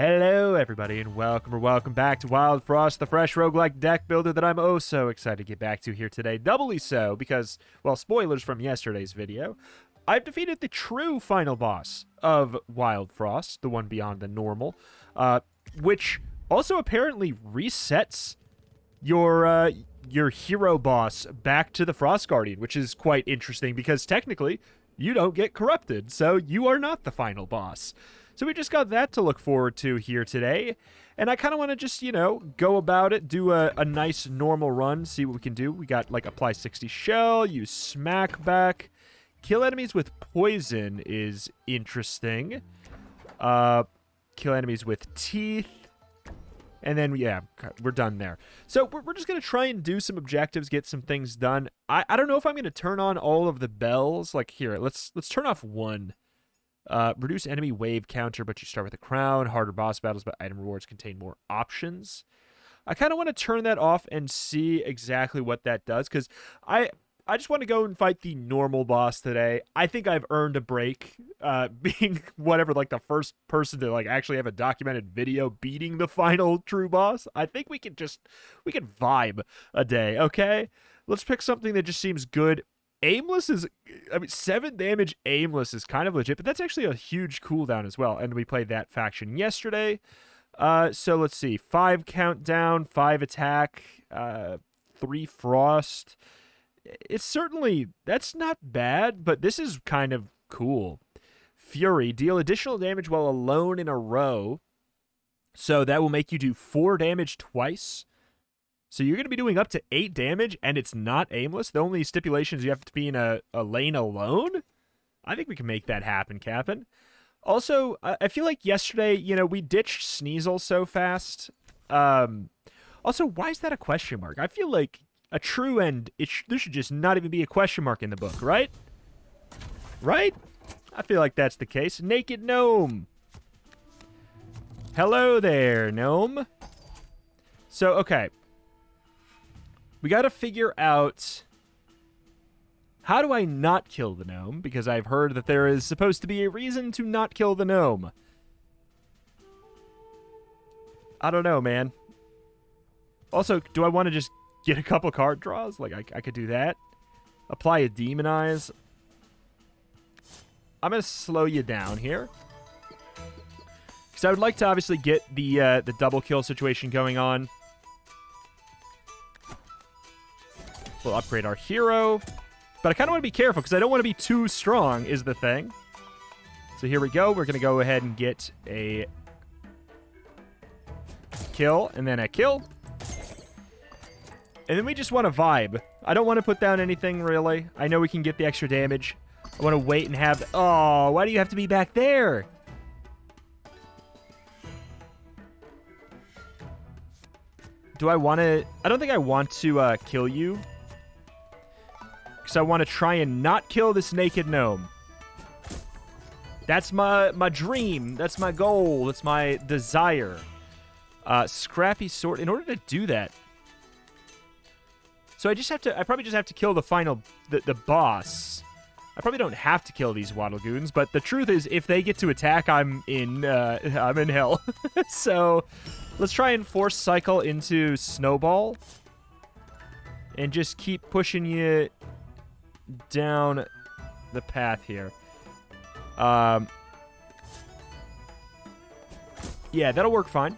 Hello, everybody, and welcome back to Wildfrost, the fresh roguelike deck builder that I'm oh so excited to get back to here today. Doubly so because, well, spoilers from yesterday's video, I've defeated the true final boss of Wildfrost, the one beyond the normal, which also apparently resets your hero boss back to the Frost Guardian, which is quite interesting because technically you don't get corrupted, so you are not the final boss. So we just got that to look forward to here today. And I kind of want to just, you know, go about it, do a nice normal run, see what we can do. We got, like, apply 60 shell, use smack back. Kill enemies with poison is interesting. Kill enemies with teeth. And then, yeah, we're done there. So we're just going to try and do some objectives, get some things done. I don't know if I'm going to turn on all of the bells. Like, here, let's turn off one. Reduce enemy wave counter, but you start with a crown. Harder boss battles, but item rewards contain more options. I kind of want to turn that off and see exactly what that does, because I just want to go and fight the normal boss today. I think I've earned a break, being whatever, like the first person to like actually have a documented video beating the final true boss. I think we can vibe a day, okay? Let's pick something that just seems good. Aimless is, I mean, 7 damage aimless is kind of legit, but that's actually a huge cooldown as well. And we played that faction yesterday. So let's see, 5 countdown, 5 attack, 3 frost. It's certainly, that's not bad, but this is kind of cool. Fury, deal additional damage while alone in a row. So that will make you do 4 damage twice. So you're going to be doing up to 8 damage, and it's not aimless. The only stipulation is you have to be in a lane alone. I think we can make that happen, Captain. Also, I feel like yesterday, you know, we ditched Sneezle so fast. Also, why is that a question mark? I feel like a true end, there should just not even be a question mark in the book, right? Right? I feel like that's the case. Naked Gnome. Hello there, Gnome. So, okay. We got to figure out, how do I not kill the gnome? Because I've heard that there is supposed to be a reason to not kill the gnome. I don't know, man. Also, do I want to just get a couple card draws? Like, I could do that. Apply a Demonize. I'm going to slow you down here. Because I would like to obviously get the double kill situation going on. We'll upgrade our hero. But I kind of want to be careful because I don't want to be too strong is the thing. So here we go. We're going to go ahead and get a kill and then a kill. And then we just want to vibe. I don't want to put down anything really. I know we can get the extra damage. I want to wait and have... Oh, why do you have to be back there? Do I want to... I don't think I want to kill you. Because I want to try and not kill this naked gnome. That's my dream. That's my goal. That's my desire. Scrappy sword. In order to do that... So I probably just have to kill the final... The boss. I probably don't have to kill these Waddlegoons, but the truth is, if they get to attack, I'm in hell. So... Let's try and force cycle into Snowball. And just keep pushing you down the path here. Yeah, that'll work fine.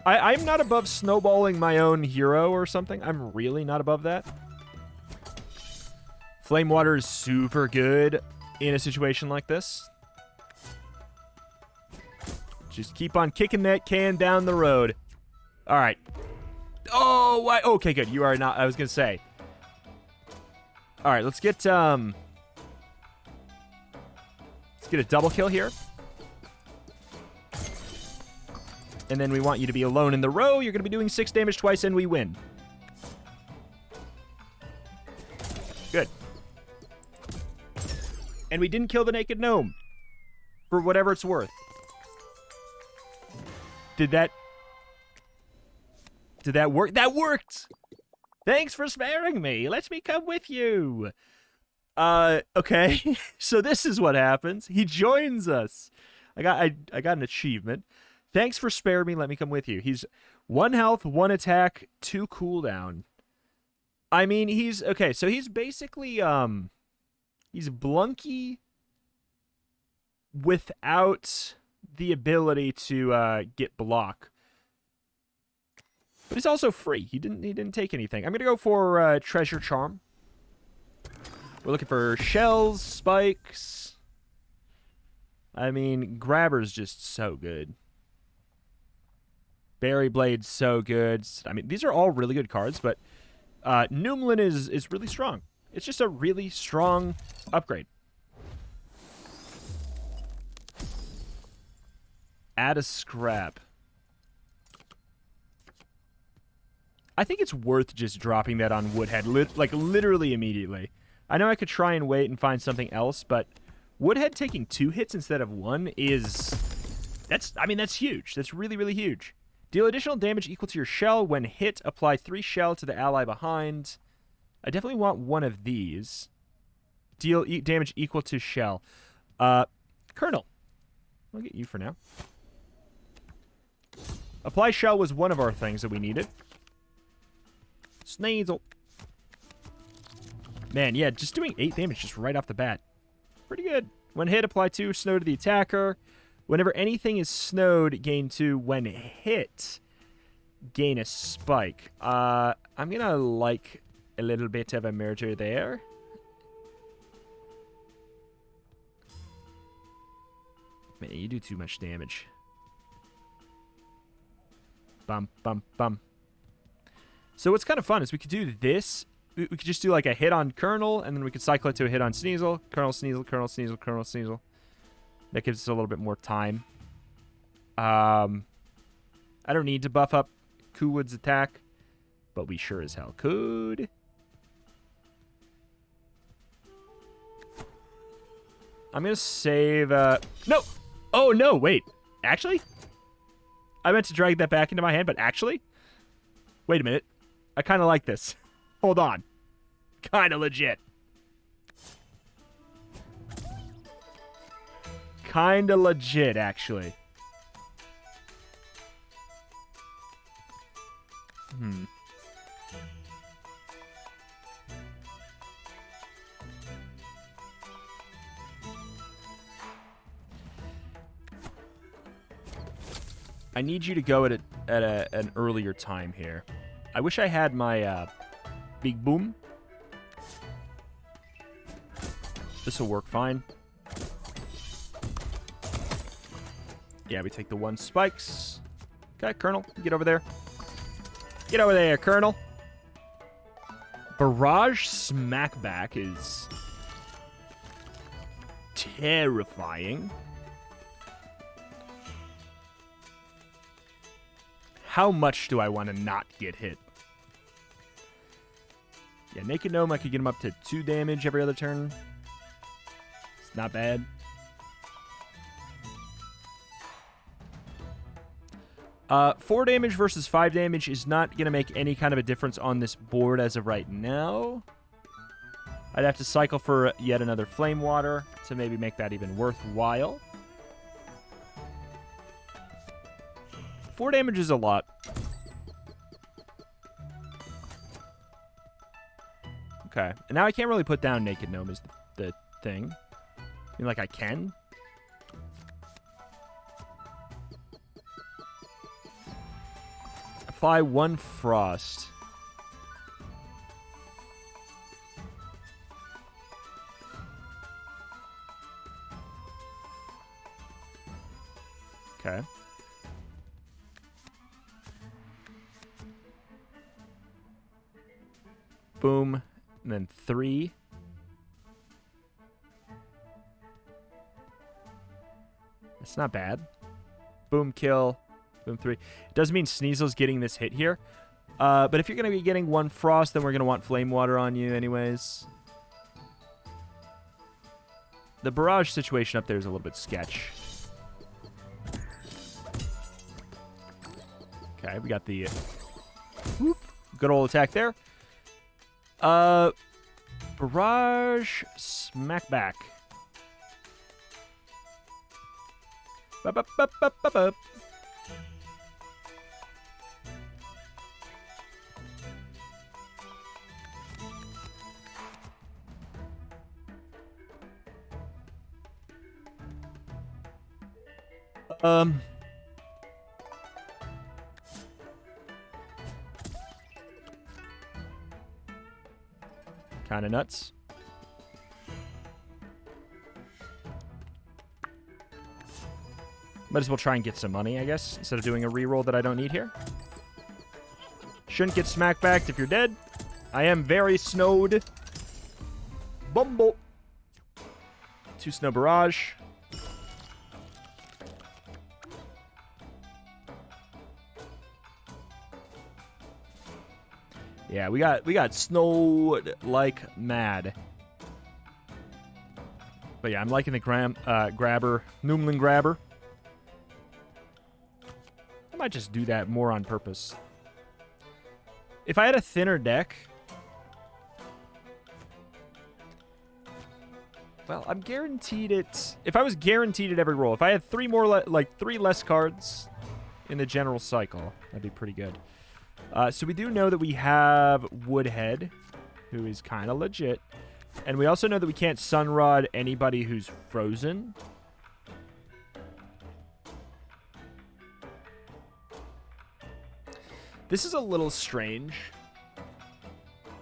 I'm not above snowballing my own hero or something. I'm really not above that. Flame Water is super good in a situation like this. Just keep on kicking that can down the road. All right. Oh, why? Okay, good. You are not. I was gonna say. All right, let's get a double kill here, and then we want you to be alone in the row. You're gonna be doing 6 damage twice, and we win. Good. And we didn't kill the naked gnome, for whatever it's worth. Did that work? That worked! Thanks for sparing me. Let me come with you. Okay. So this is what happens. He joins us. I got an achievement. Thanks for sparing me. Let me come with you. He's 1 health, 1 attack, 2 cooldown. I mean, he's... Okay, so he's basically... He's Blunky without the ability to get block. But he's also free. He didn't take anything. I'm going to go for Treasure Charm. We're looking for shells, spikes. I mean, Grabber's just so good. Berry Blade's so good. I mean, these are all really good cards, but Numlin is really strong. It's just a really strong upgrade. Add a scrap. I think it's worth just dropping that on Woodhead, literally immediately. I know I could try and wait and find something else, but Woodhead taking 2 hits instead of 1 is... That's huge. That's really, really huge. Deal additional damage equal to your shell. When hit, apply 3 shell to the ally behind. I definitely want one of these. Deal damage equal to shell. Colonel. I'll get you for now. Apply shell was one of our things that we needed. Sneezle. Man, yeah, just doing 8 damage just right off the bat. Pretty good. When hit, apply 2 snow to the attacker. Whenever anything is snowed, gain 2. When hit, gain a spike. I'm gonna like a little bit of a merger there. Man, you do too much damage. Bum, bum, bum. So what's kind of fun is we could do this. We could just do like a hit on Colonel, and then we could cycle it to a hit on Sneezle. Colonel, Sneezle, Colonel, Sneezle, Colonel, Sneezle. That gives us a little bit more time. I don't need to buff up Kuwood's attack, but we sure as hell could. I'm going to save... No! Oh, no, wait. Actually? I meant to drag that back into my hand, but actually? Wait a minute. I kind of like this. Hold on. Kind of legit. Kind of legit, actually. I need you to go at an earlier time here. I wish I had my big boom. This will work fine. Yeah, we take the 1 spikes. Okay, Colonel, get over there. Get over there, Colonel. Barrage Smackback is terrifying. How much do I want to not get hit? Yeah, Naked Gnome, I could get him up to 2 damage every other turn. It's not bad. 4 damage versus 5 damage is not going to make any kind of a difference on this board as of right now. I'd have to cycle for yet another Flame Water to maybe make that even worthwhile. 4 damage is a lot. Okay. And now I can't really put down Naked Gnome as the thing. I mean, like, I can. Apply 1 Frost. Okay. Boom. And then 3. That's not bad. Boom, kill. Boom, 3. It does mean Sneezle's getting this hit here. But if you're going to be getting 1 Frost, then we're going to want Flame Water on you anyways. The barrage situation up there is a little bit sketch. Okay, we got the whoop, good old attack there. Barrage Smackback. Kind of nuts. Might as well try and get some money, I guess, instead of doing a reroll that I don't need here. Shouldn't get smack backed if you're dead. I am very snowed. Bumble. 2 snow barrage. Yeah, we got snowed like mad. But yeah, I'm liking the grabber, Noomlin grabber. I might just do that more on purpose. If I had a thinner deck, well, I'm guaranteed it. If I was guaranteed at every roll, if I had 3 more, like 3 less cards in the general cycle, that'd be pretty good. So we do know that we have Woodhead, who is kind of legit. And we also know that we can't Sunrod anybody who's frozen. This is a little strange.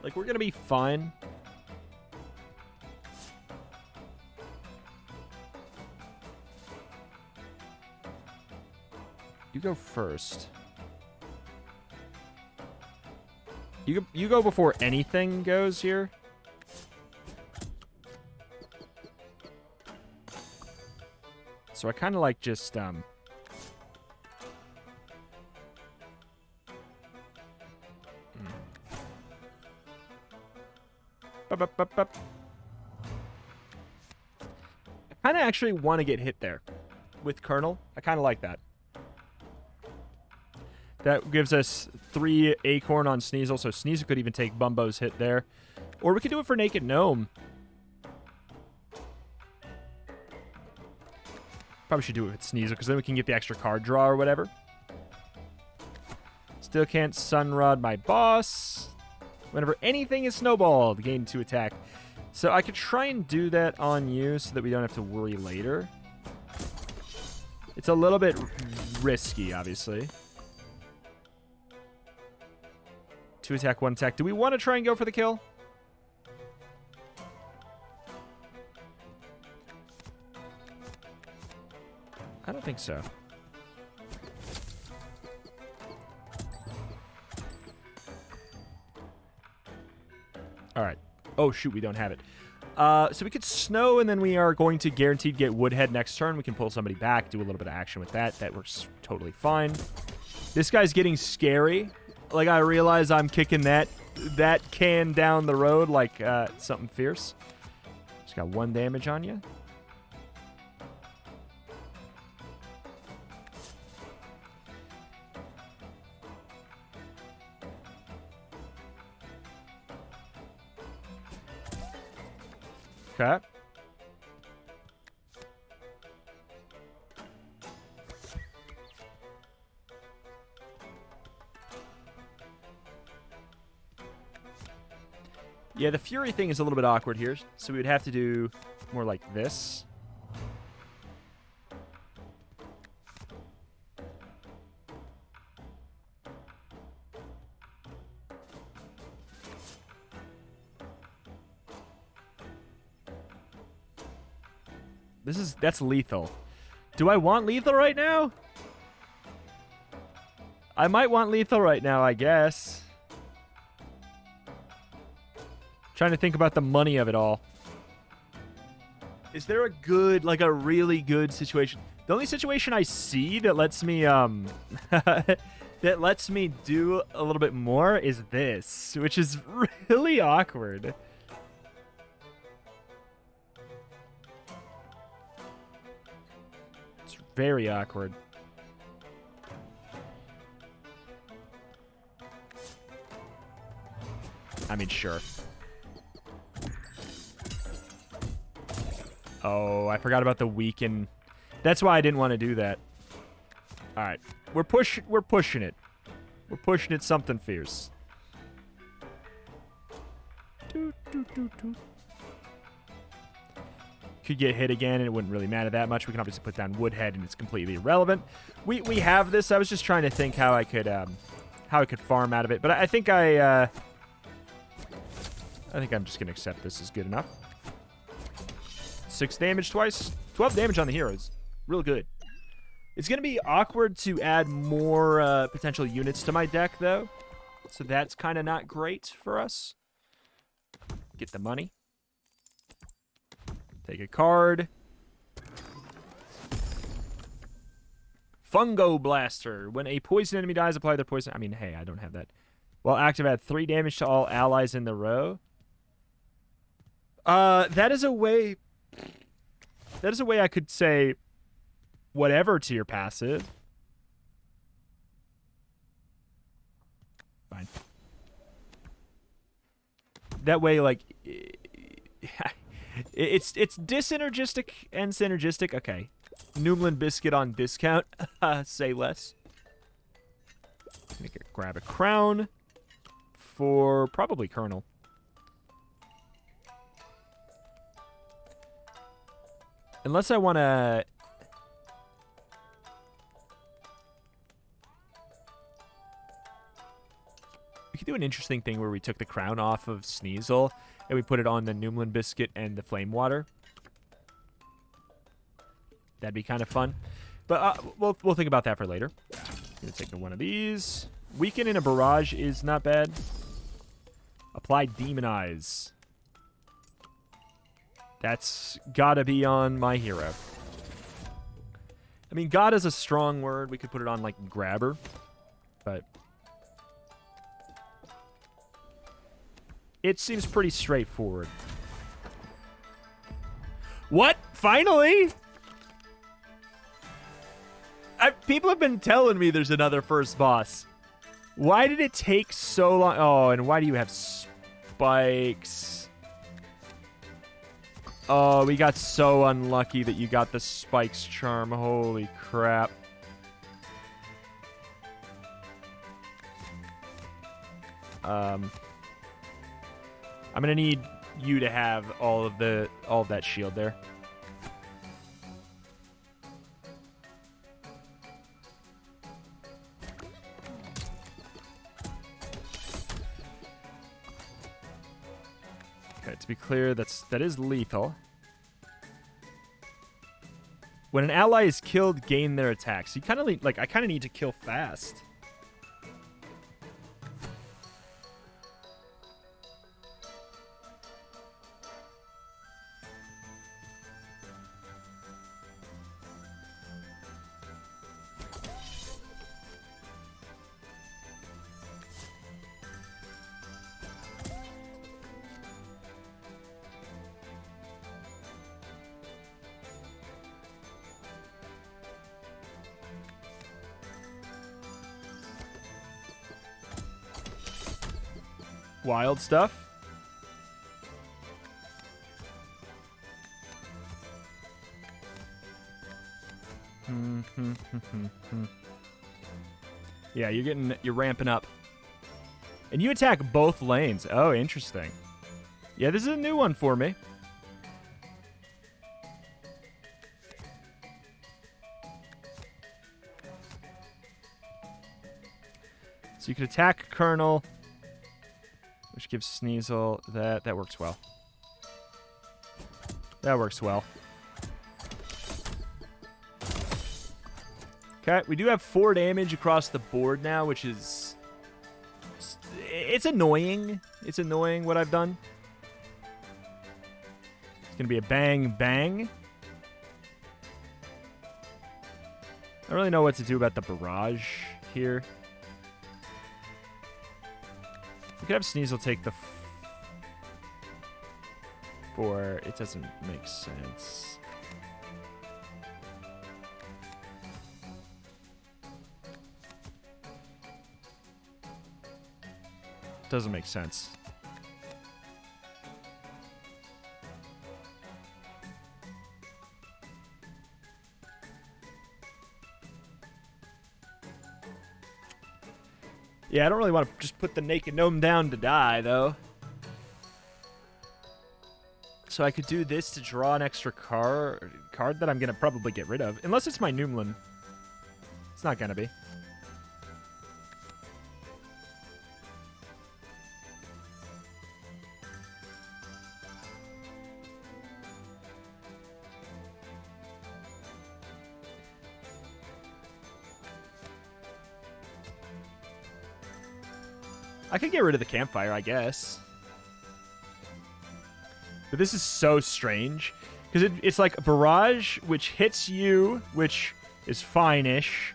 Like, we're going to be fine. You go first. You go before anything goes here. So I kind of like just I kind of actually want to get hit there with Colonel. I kind of like that. That gives us 3 Acorn on Sneezle, so Sneezle could even take Bumbo's hit there. Or we could do it for Naked Gnome. Probably should do it with Sneezle, because then we can get the extra card draw or whatever. Still can't Sunrod my boss. Whenever anything is snowballed, gain 2 attack. So I could try and do that on you so that we don't have to worry later. It's a little bit risky, obviously. 2 attack, 1 attack. Do we want to try and go for the kill? I don't think so. All right. Oh, shoot, we don't have it. So we could snow, and then we are going to guaranteed get Woodhead next turn. We can pull somebody back, do a little bit of action with that. That works totally fine. This guy's getting scary. Like, I realize I'm kicking that can down the road like something fierce. Just got 1 damage on you. Okay. Yeah, the Fury thing is a little bit awkward here, so we would have to do more like this. That's lethal. Do I want lethal right now? I might want lethal right now, I guess. Trying to think about the money of it all. Is there a good, like a really good situation? The only situation I see that lets me that lets me do a little bit more is this, which is really awkward. It's very awkward. I mean, sure. Oh, I forgot about the weaken. That's why I didn't want to do that. All right. We're pushing it. We're pushing it something fierce. could get hit again, and it wouldn't really matter that much. We can obviously put down Woodhead, and it's completely irrelevant. We have this. I was just trying to think how I could farm out of it, but I think I'm just gonna accept this as good enough. 6 damage twice, 12 damage on the heroes, real good. It's gonna be awkward to add more potential units to my deck though, so that's kind of not great for us. Get the money. Take a card. Fungo Blaster. When a poison enemy dies, apply their poison. I mean, hey, I don't have that. Well, active, add 3 damage to all allies in the row. That is a way I could say whatever to your passive. Fine. That way, like, it's disynergistic and synergistic. Okay. Noomlin Biscuit on discount. Say less. Grab a crown for probably Colonel. Unless I want to... We could do an interesting thing where we took the crown off of Sneezle and we put it on the Noomlin Biscuit and the Flame Water. That'd be kind of fun. But we'll think about that for later. Gonna take one of these. Weaken in a barrage is not bad. Apply Demonize. That's gotta be on my hero. I mean, God is a strong word. We could put it on, like, Grabber. But it seems pretty straightforward. What? Finally? People have been telling me there's another first boss. Why did it take so long? Oh, and why do you have spikes? Oh, we got so unlucky that you got the spikes charm. Holy crap. I'm gonna need you to have all of that shield there. Okay, to be clear, that is lethal. When an ally is killed, gain their attacks. You kind of like I kind of need to kill fast. Wild stuff. Yeah, you're ramping up. And you attack both lanes. Oh, interesting. Yeah, this is a new one for me. So you could attack Colonel, which gives Sneezle that works well. That works well. Okay, we do have 4 damage across the board now, which is... It's annoying. It's annoying what I've done. It's going to be a bang, bang. I don't really know what to do about the barrage here. We could have Sneezle take the 4. It doesn't make sense. Doesn't make sense. Yeah, I don't really want to just put the naked gnome down to die, though. So I could do this to draw an extra card that I'm going to probably get rid of. Unless it's my Noomlin. It's not going to be. I could get rid of the campfire, I guess. But this is so strange. Because it's like a barrage, which hits you, which is fine-ish.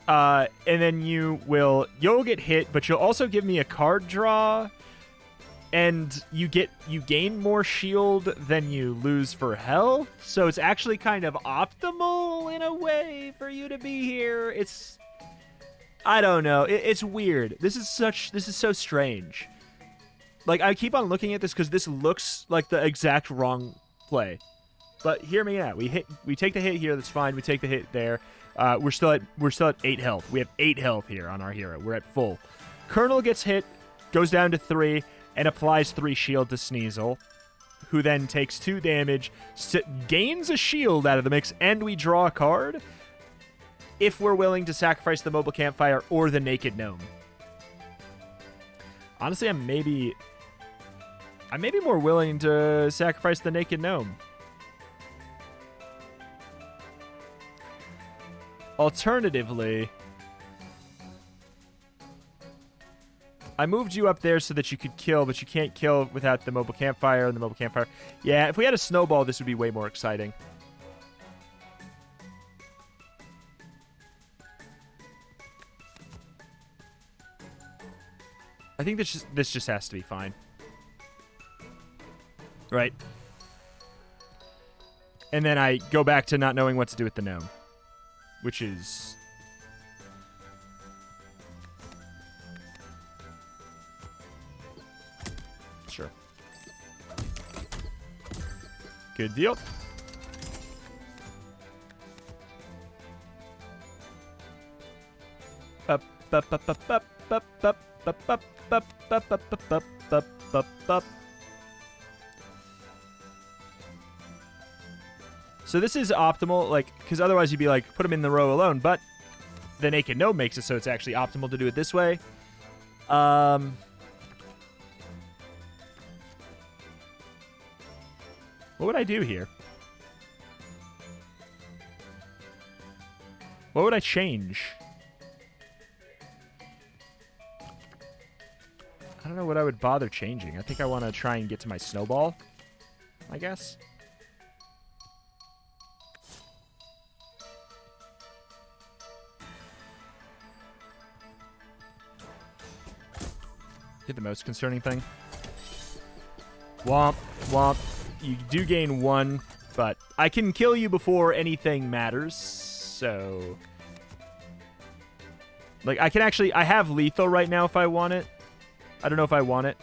And then you'll get hit, but you'll also give me a card draw. And you gain more shield than you lose for health. So it's actually kind of optimal in a way for you to be here. I don't know. It's weird. This is so strange. Like, I keep on looking at this because this looks like the exact wrong play. But hear me out. We take the hit here. That's fine. We take the hit there. We're still at 8 health. We have 8 health here on our hero. We're at full. Colonel gets hit, goes down to 3, and applies 3 shield to Sneezle, who then takes 2 damage, gains a shield out of the mix, and we draw a card. If we're willing to sacrifice the mobile campfire or the naked gnome. Honestly, I'm maybe more willing to sacrifice the naked gnome. Alternatively, I moved you up there so that you could kill, but you can't kill without the mobile campfire and the mobile campfire. Yeah, if we had a snowball, this would be way more exciting. I think this just has to be fine. Right. And then I go back to not knowing what to do with the gnome. Which is... Sure. Good deal. Up, up, up, up, up, up, up. So this is optimal, like, because otherwise you'd be like, put him in the row alone, but the naked gnome makes it so it's actually optimal to do it this way. What would I do here? What would I change? I don't know what I would bother changing. I think I want to try and get to my snowball, I guess. Hit the most concerning thing. Womp, womp. You do gain 1, but I can kill you before anything matters, so... Like, I can actually... I have lethal right now if I want it. I don't know if I want it.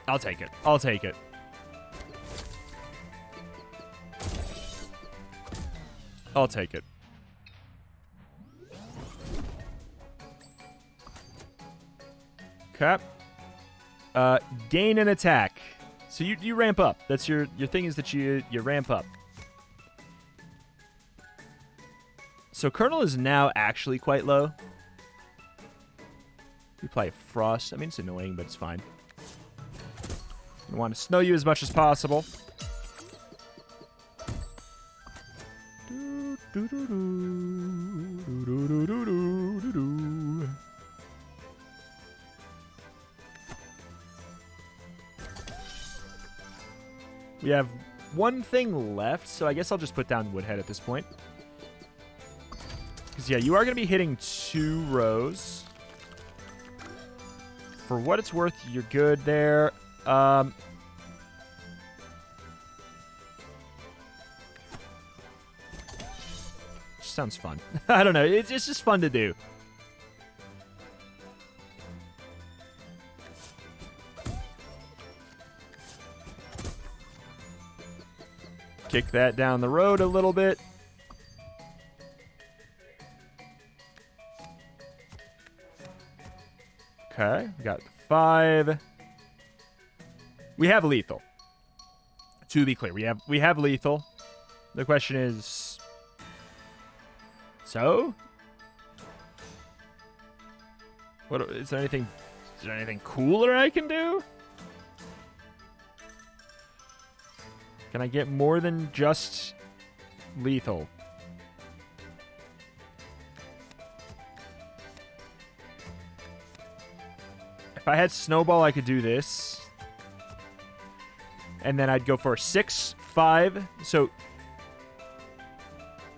I'll take it. I'll take it. I'll take it. Okay. Gain an attack. So you ramp up. That's your thing is that you ramp up. So Colonel is now actually quite low. We play Frost. I mean, it's annoying, but it's fine. I want to snow you as much as possible. We have one thing left, so I guess I'll just put down Woodhead at this point. Because, yeah, you are going to be hitting 2 rows. For what it's worth, you're good there. Sounds fun. I don't know. It's just fun to do. Kick that down the road a little bit. Okay, we got 5. We have lethal. To be clear, we have lethal. The question is, so? What is there anything cooler I can do? Can I get more than just lethal? If I had snowball, I could do this. And then I'd go for 6, 5. So,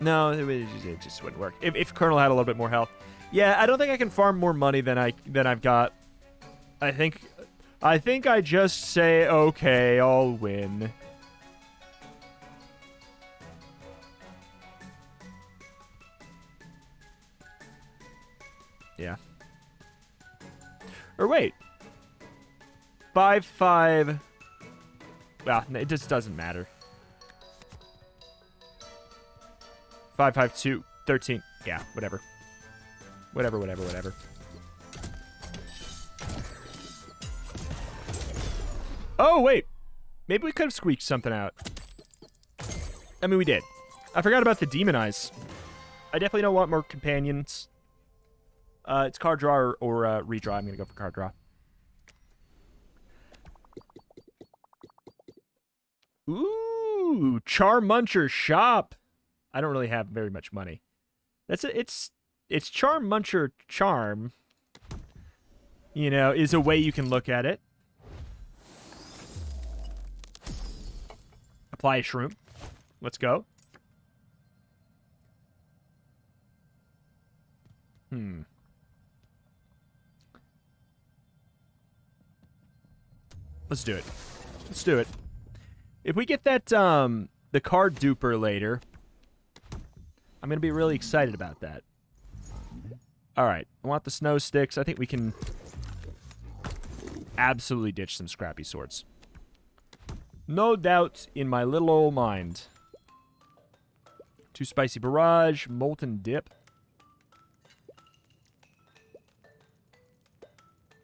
no, it just wouldn't work. If Colonel had a little bit more health. Yeah, I don't think I can farm more money than I've got. I think I just say, okay, I'll win. Yeah. Or wait. 5, 5. Well, it just doesn't matter. 5, 5, 2, 13. Yeah, whatever. Whatever. Oh, wait. Maybe we could have squeaked something out. I mean, we did. I forgot about the demon eyes. I definitely don't want more companions. It's card draw or redraw. I'm going to go for card draw. Ooh, Charm Muncher shop. I don't really have very much money. It's Charm Muncher charm. You know, is a way you can look at it. Apply a shroom. Let's go. Let's do it. Let's do it. If we get that, the card duper later, I'm going to be really excited about that. All right. I want the snow sticks. I think we can absolutely ditch some scrappy swords. No doubt in my little old mind. 2 spicy barrage, molten dip.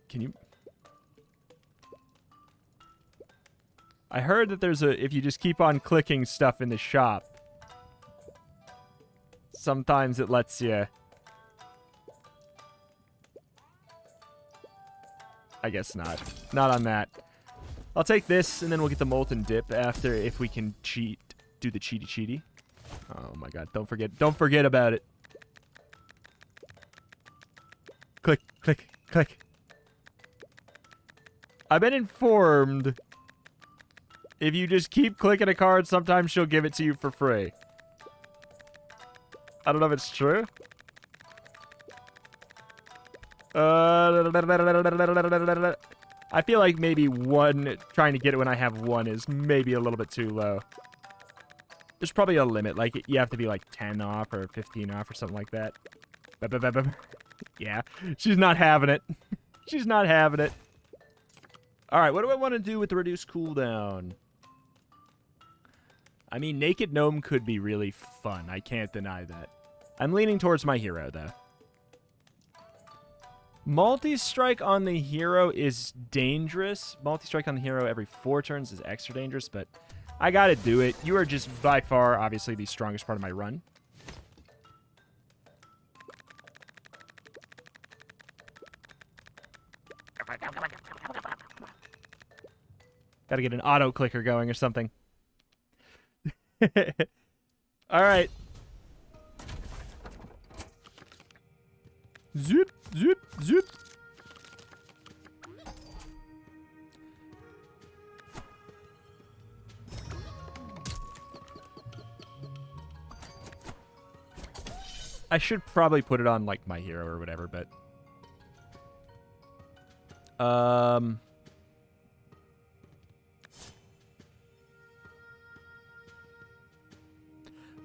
Can you... I heard that there's a... If you just keep on clicking stuff in the shop, sometimes it lets you... I guess not. Not on that. I'll take this, and then we'll get the molten dip after if we can cheat. Do the cheaty. Oh my god, don't forget about it. Click, click, click. I've been informed if you just keep clicking a card, sometimes she'll give it to you for free. I don't know if it's true. I feel like maybe 1, trying to get it when I have 1 is maybe a little bit too low. There's probably a limit, like you have to be like 10 off or 15 off or something like that. Yeah, she's not having it. She's not having it. All right, what do I want to do with the reduced cooldown? I mean, Naked Gnome could be really fun. I can't deny that. I'm leaning towards my hero, though. Multi-strike on the hero is dangerous. Multi-strike on the hero every 4 turns is extra dangerous, but I gotta do it. You are just by far, obviously, the strongest part of my run. Gotta get an auto clicker going or something. All right. Zoop, zoop, zoop. I should probably put it on, like, my hero or whatever, but...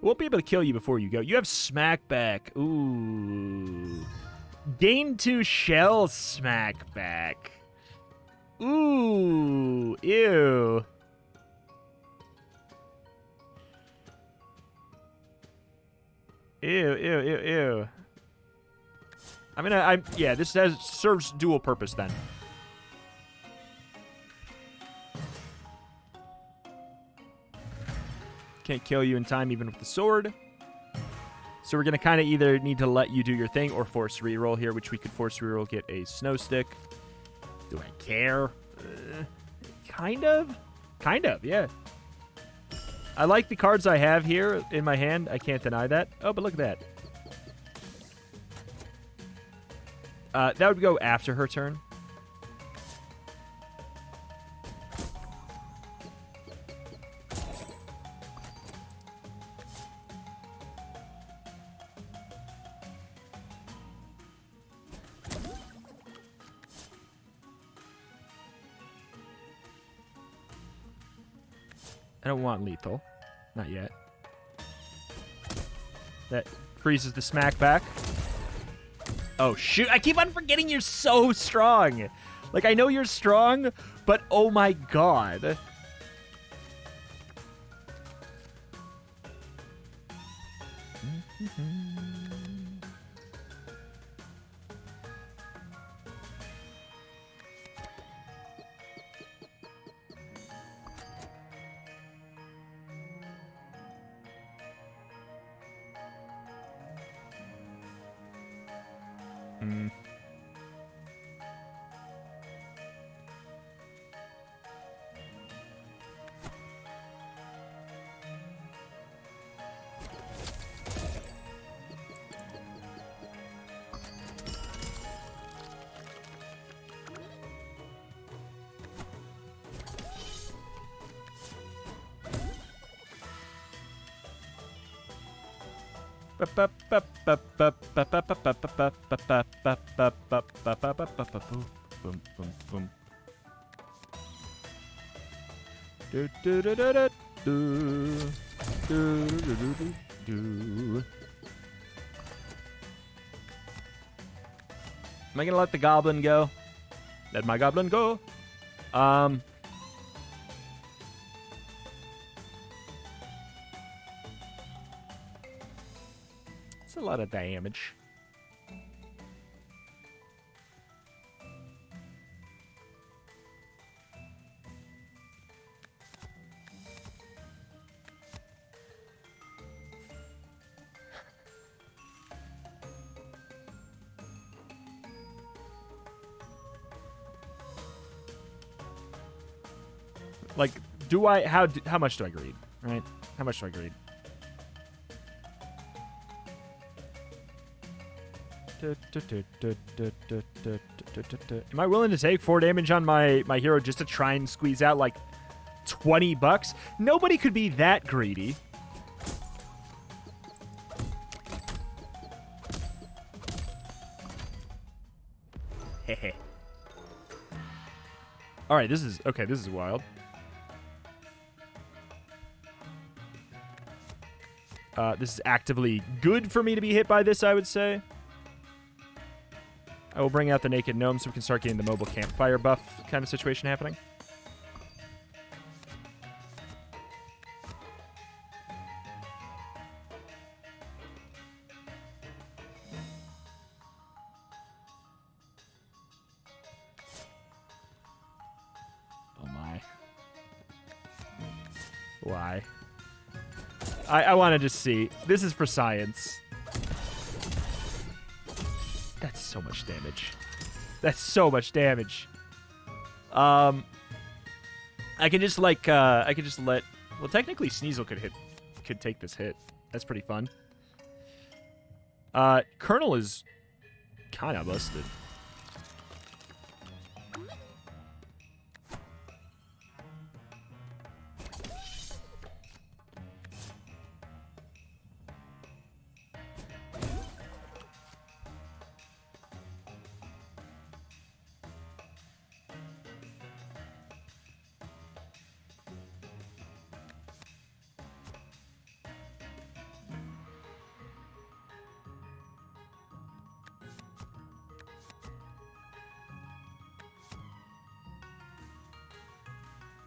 Won't be able to kill you before you go. You have smack back. Ooh. Gain 2 shell smack back. Ooh. Ew. Ew. I mean, yeah, this serves dual purpose then. Can't kill you in time even with the sword. So we're going to kind of either need to let you do your thing or force reroll here, which we could force reroll, get a snow stick. Do I care? Kind of. Kind of, yeah. I like the cards I have here in my hand. I can't deny that. Oh, but look at that. That would go after her turn. I don't want lethal. Not yet. That freezes the smack back. Oh, shoot. I keep on forgetting you're so strong. Like, I know you're strong, but oh my god. Am I gonna let the goblin go? Let my goblin go. It's a lot of damage. Like, how much do I greed, right? How much do I greed? Am I willing to take 4 damage on my hero just to try and squeeze out like $20? Nobody could be that greedy. Hehe. All right, this is wild. This is actively good for me to be hit by this, I would say. I will bring out the Naked Gnome so we can start getting the mobile campfire buff kind of situation happening. Oh my. Why? I want to just see. This is for science. That's so much damage. That's so much damage. I can just like I could just let. Well, technically, Sneezle could take this hit. That's pretty fun. Colonel is kind of busted.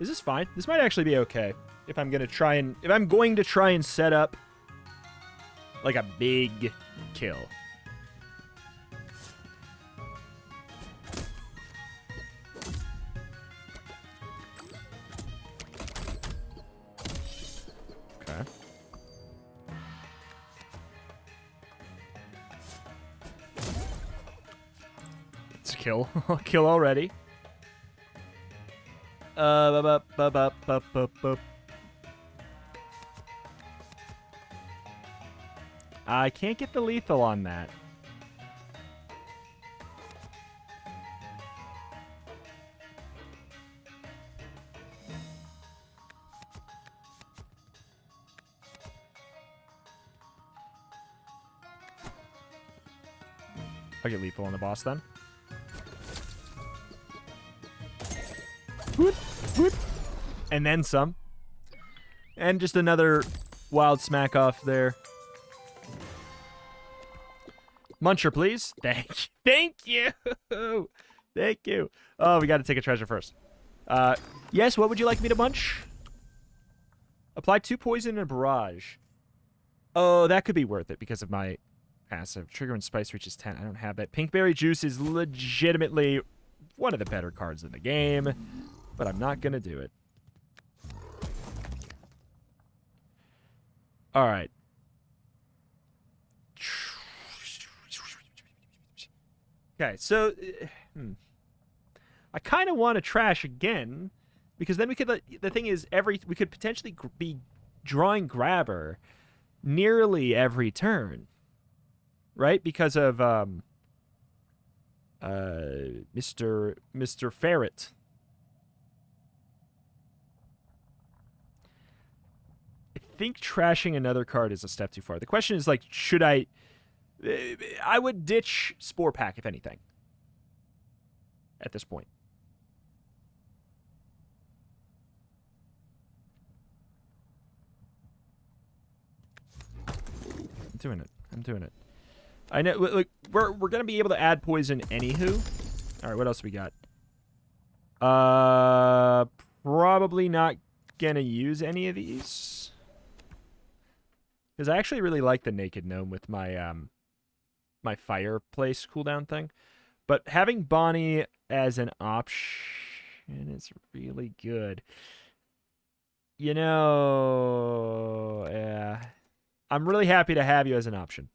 Is this fine? This might actually be okay if I'm going to try and set up like a big kill. kill. Kill already. I can't get the lethal on that. I'll get lethal on the boss then. Whoop, whoop. And then some. And just another wild smack off there. Muncher, please. Thank you. Thank you. Oh, we got to take a treasure first. Yes, what would you like me to munch? Apply 2 poison and a barrage. Oh, that could be worth it because of my passive. Trigger when spice reaches 10. I don't have that. Pinkberry Juice is legitimately one of the better cards in the game, but I'm not going to do it. All right. Okay, so I kind of want to trash again because then we could. The thing is, we could potentially be drawing grabber nearly every turn, right? Because of Mr. Ferret. I think trashing another card is a step too far. The question is, like, should I would ditch Spore Pack, if anything, at this point. I'm doing it. I'm doing it. I know, look, we're going to be able to add poison anywho. All right, what else we got? Probably not going to use any of these. Because I actually really like the Naked Gnome with my my fireplace cooldown thing. But having Bonnie as an option is really good. You know, yeah. I'm really happy to have you as an option.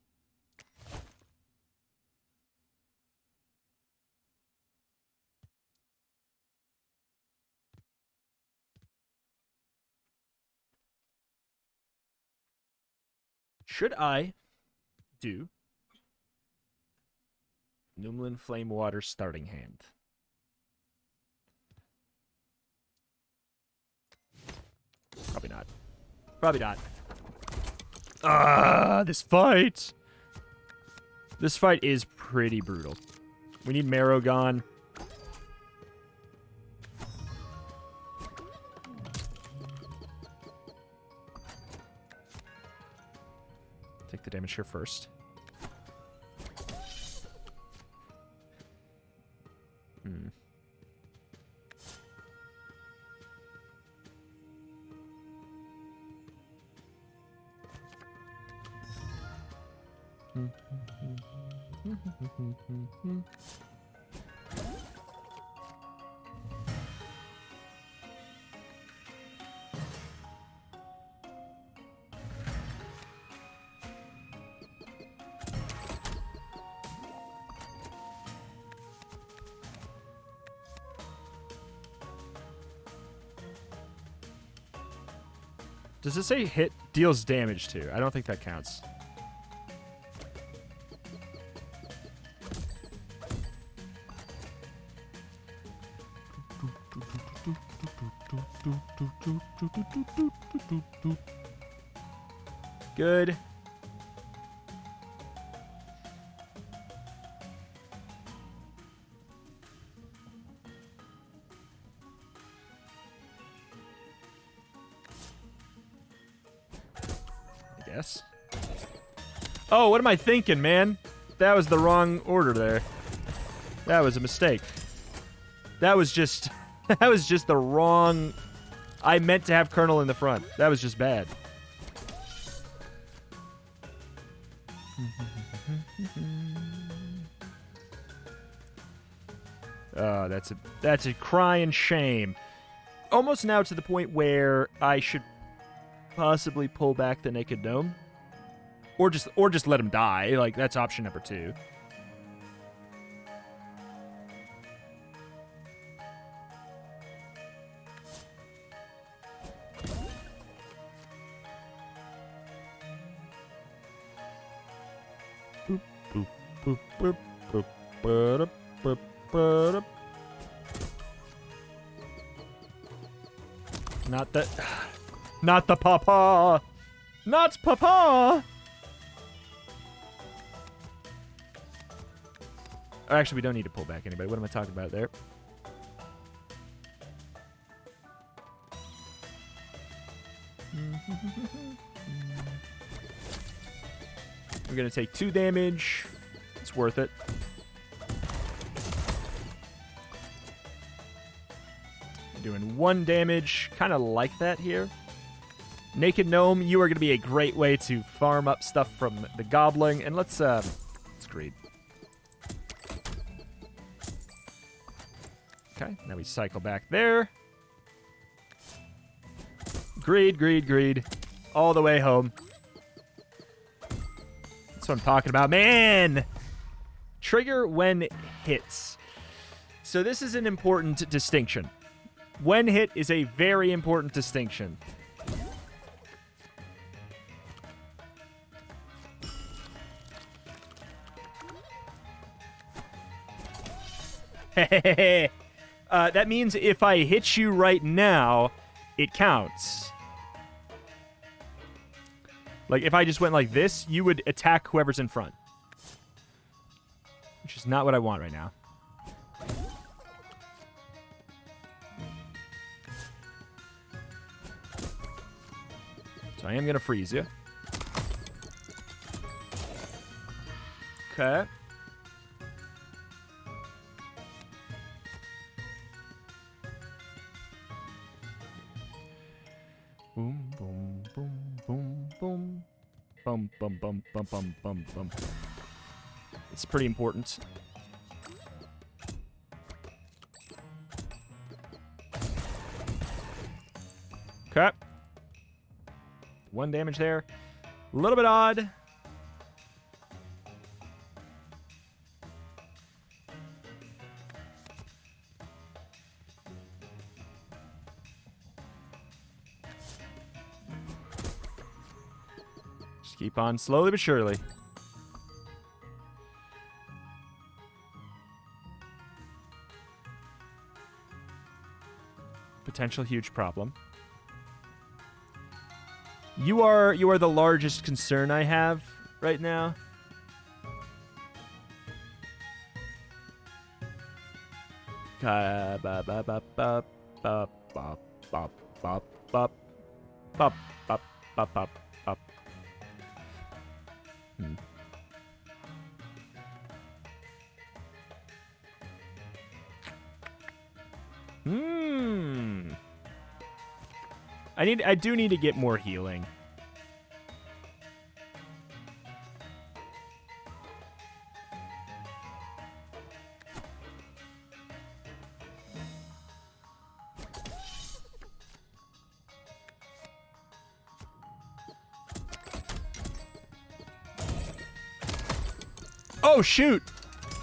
Should I do Numlin Flame Water starting hand? Probably not. Probably not. This fight! This fight is pretty brutal. We need Marrow gone. Take the damage here first. Does it say hit deals damage to? I don't think that counts. Good. Yes. Oh, what am I thinking, man? That was the wrong order there. That was a mistake. That was just the wrong. I meant to have Colonel in the front. That was just bad. Oh, that's a crying shame. Almost now to the point where I should possibly pull back the Naked Gnome, or just let him die. Like, that's option number 2. Boop, boop, boop, ba-da, boop, ba-da. Not the papa. Not papa. Oh, actually, we don't need to pull back anybody. What am I talking about there? We're going to take 2 damage. It's worth it. Doing 1 damage. Kind of like that here. Naked Gnome, you are going to be a great way to farm up stuff from the Goblin. And let's greed. Okay, now we cycle back there. Greed, greed, greed. All the way home. That's what I'm talking about. Man! Trigger when hits. So this is an important distinction. When hit is a very important distinction. That means if I hit you right now, it counts. Like, if I just went like this, you would attack whoever's in front. Which is not what I want right now. So I am going to freeze you. Okay. Boom, boom, boom, boom, boom. Bum, bum, bum, bum, bum, bum, bum. It's pretty important. Okay. 1 damage there. A little bit odd. Just keep on slowly but surely. Potential huge problem. You are the largest concern I have right now. I do need to get more healing. Oh, shoot.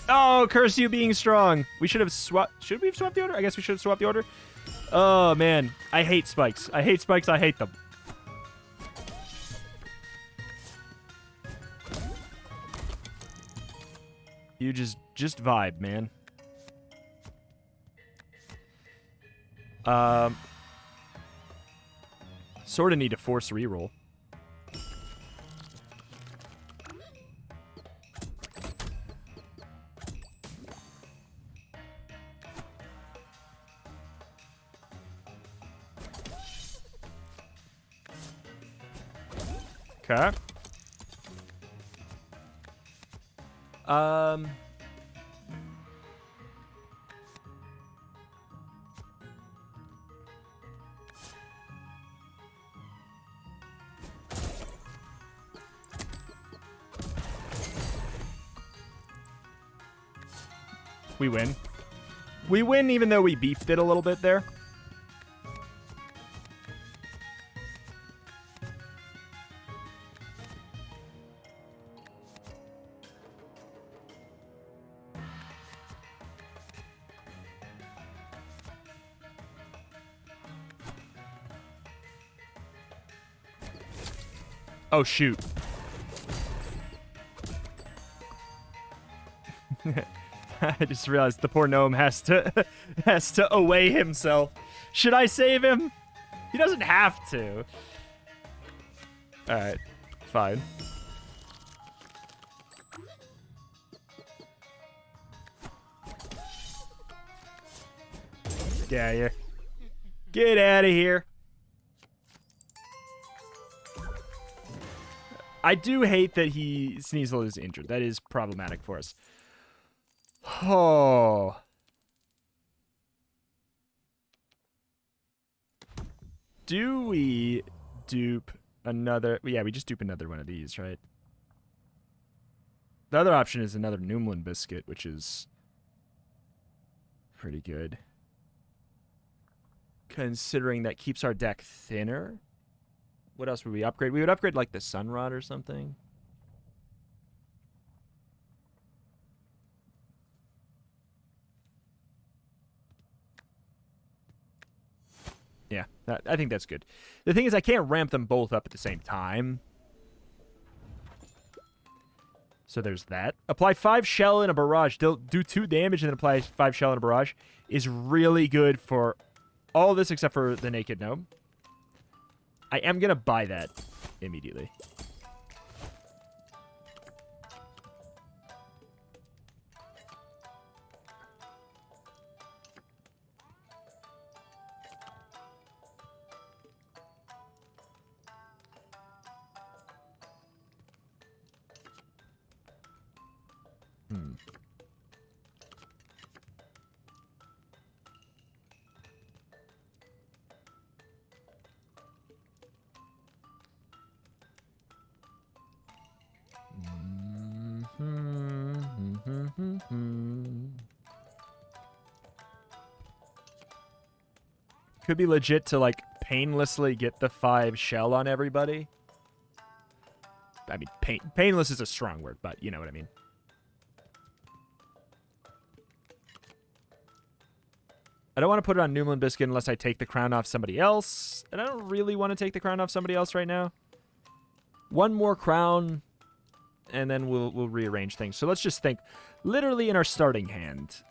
Oh, curse you being strong. We should have swapped. Should we have swapped the order? I guess we should have swapped the order. Oh, man. I hate spikes. I hate spikes. I hate them. You just vibe, man. Sort of need to force reroll. Okay. We win. We win even though we beefed it a little bit there. Oh, shoot. I just realized the poor gnome has to away himself. Should I save him? He doesn't have to. All right, fine. Get out of here. Get out of here. I do hate that Sneezle is injured. That is problematic for us. Oh. Do we dupe another? Yeah, we just dupe another one of these, right? The other option is another Numlin biscuit, which is pretty good. Considering that keeps our deck thinner. What else would we upgrade? We would upgrade like the Sunrod or something. Yeah, I think that's good. The thing is, I can't ramp them both up at the same time. So there's that. Apply 5 shell in a barrage. Do 2 damage and then apply 5 shell in a barrage is really good for all this except for the naked gnome. I am going to buy that immediately. Could be legit to, like, painlessly get the 5 shell on everybody. I mean, painless is a strong word, but you know what I mean. I don't want to put it on Numlin Biscuit unless I take the crown off somebody else. And I don't really want to take the crown off somebody else right now. One more crown, and then we'll rearrange things. So let's just think. Literally in our starting hand.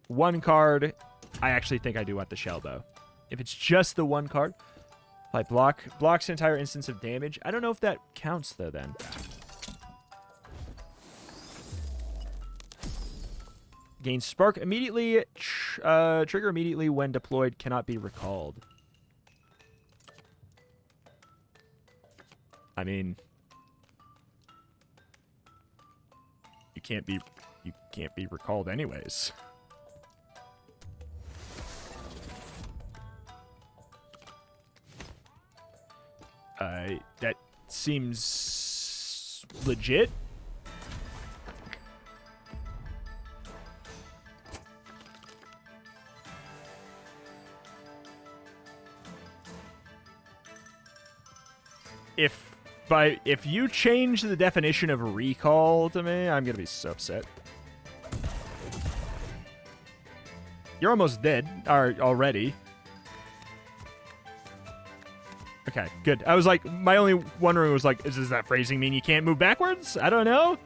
1 card. I actually think I do want the shell, though. If it's just the 1 card. Like blocks an entire instance of damage. I don't know if that counts, though, then. Gain spark immediately. Trigger immediately when deployed. Cannot be recalled. I mean, you can't be recalled anyways. That seems legit. If you change the definition of recall to me, I'm gonna be so upset. You're almost dead already. Okay, good. I was like, my only wondering was like, does that phrasing mean you can't move backwards? I don't know.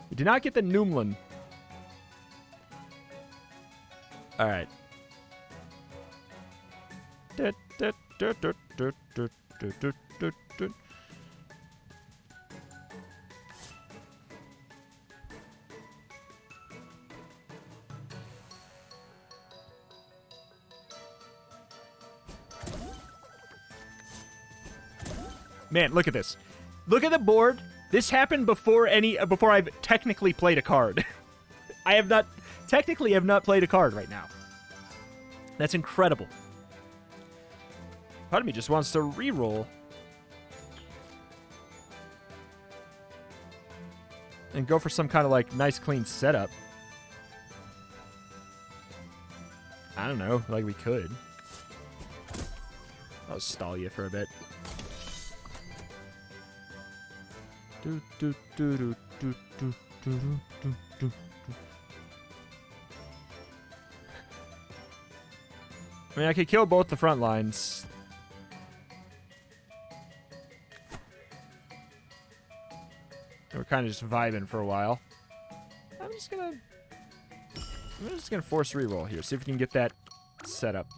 We did not get the Numlin. All right. Man, look at this. Look at the board. This happened before I've technically played a card. I have not played a card right now. That's incredible. Part of me just wants to reroll. And go for some kind of like nice clean setup. I don't know, like we could. I'll stall you for a bit. I mean, I could kill both the front lines. kind of just vibing for a while. I'm just gonna force reroll here. See if we can get that set up.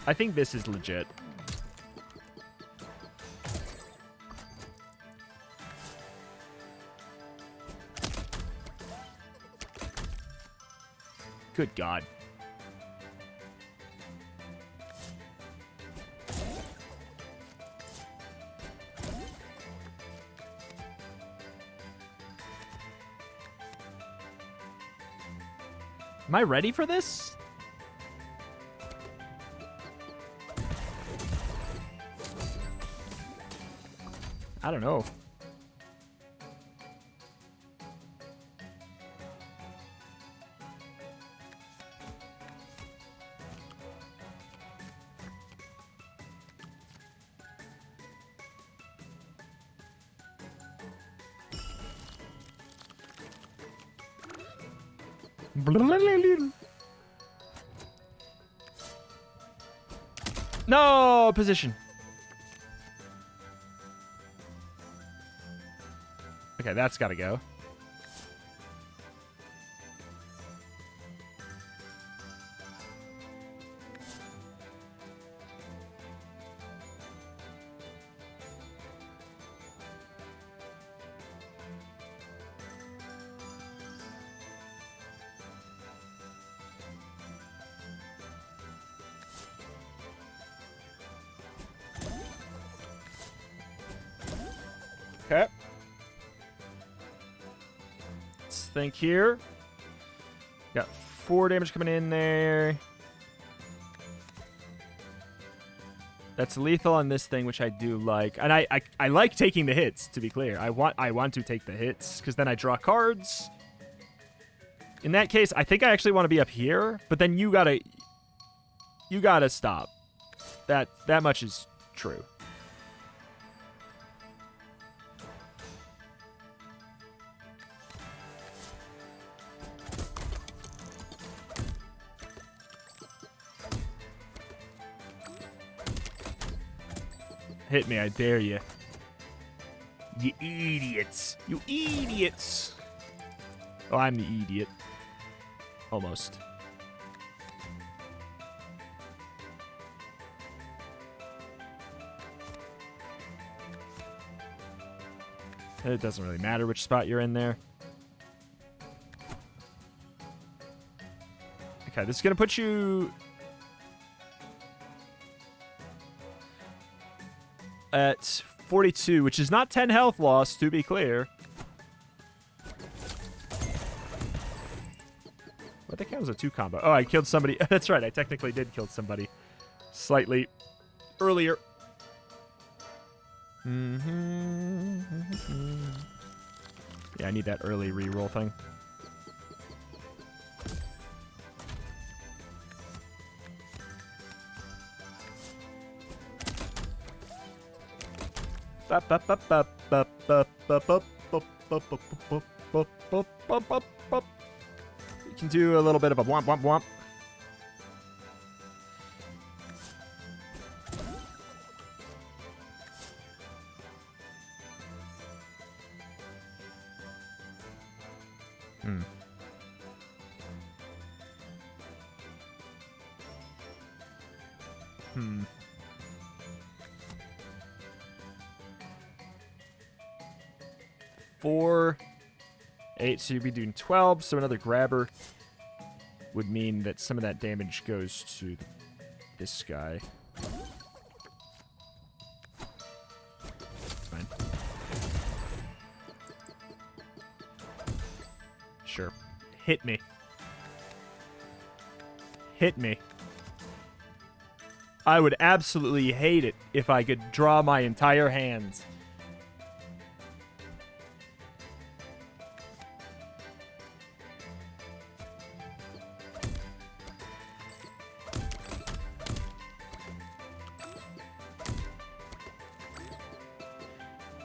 I think this is legit. Good God. Am I ready for this? I don't know. No position. Okay, that's got to go. Okay. Let's think here. Got 4 damage coming in there. That's lethal on this thing, which I do like. And I like taking the hits, to be clear. I want to take the hits, because then I draw cards. In that case, I think I actually want to be up here, but then you gotta stop. That much is true. Hit me, I dare you. You idiots. You idiots. Oh, I'm the idiot. Almost. It doesn't really matter which spot you're in there. Okay, this is going to put you at 42, which is not 10 health loss, to be clear. What the count as a 2 combo? Oh, I killed somebody. That's right, I technically did kill somebody slightly earlier. Yeah, I need that early reroll thing. You can do a little bit of a womp womp womp. Four, 8, so you'd be doing 12, so another grabber would mean that some of that damage goes to this guy. Fine. Sure. Hit me. Hit me. I would absolutely hate it if I could draw my entire hands.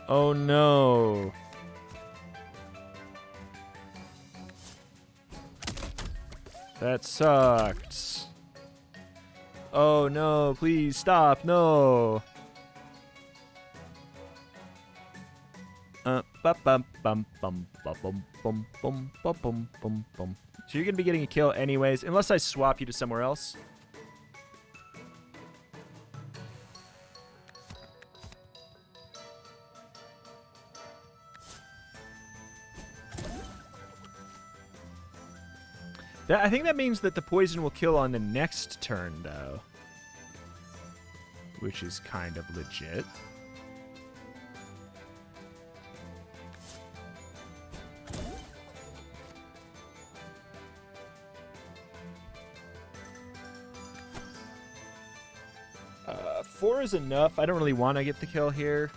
Oh no. That sucked. Oh no, please stop, no. So you're gonna be getting a kill anyways, unless I swap you to somewhere else. I think that means that the poison will kill on the next turn, though. Which is kind of legit. Four is enough. I don't really want to get the kill here.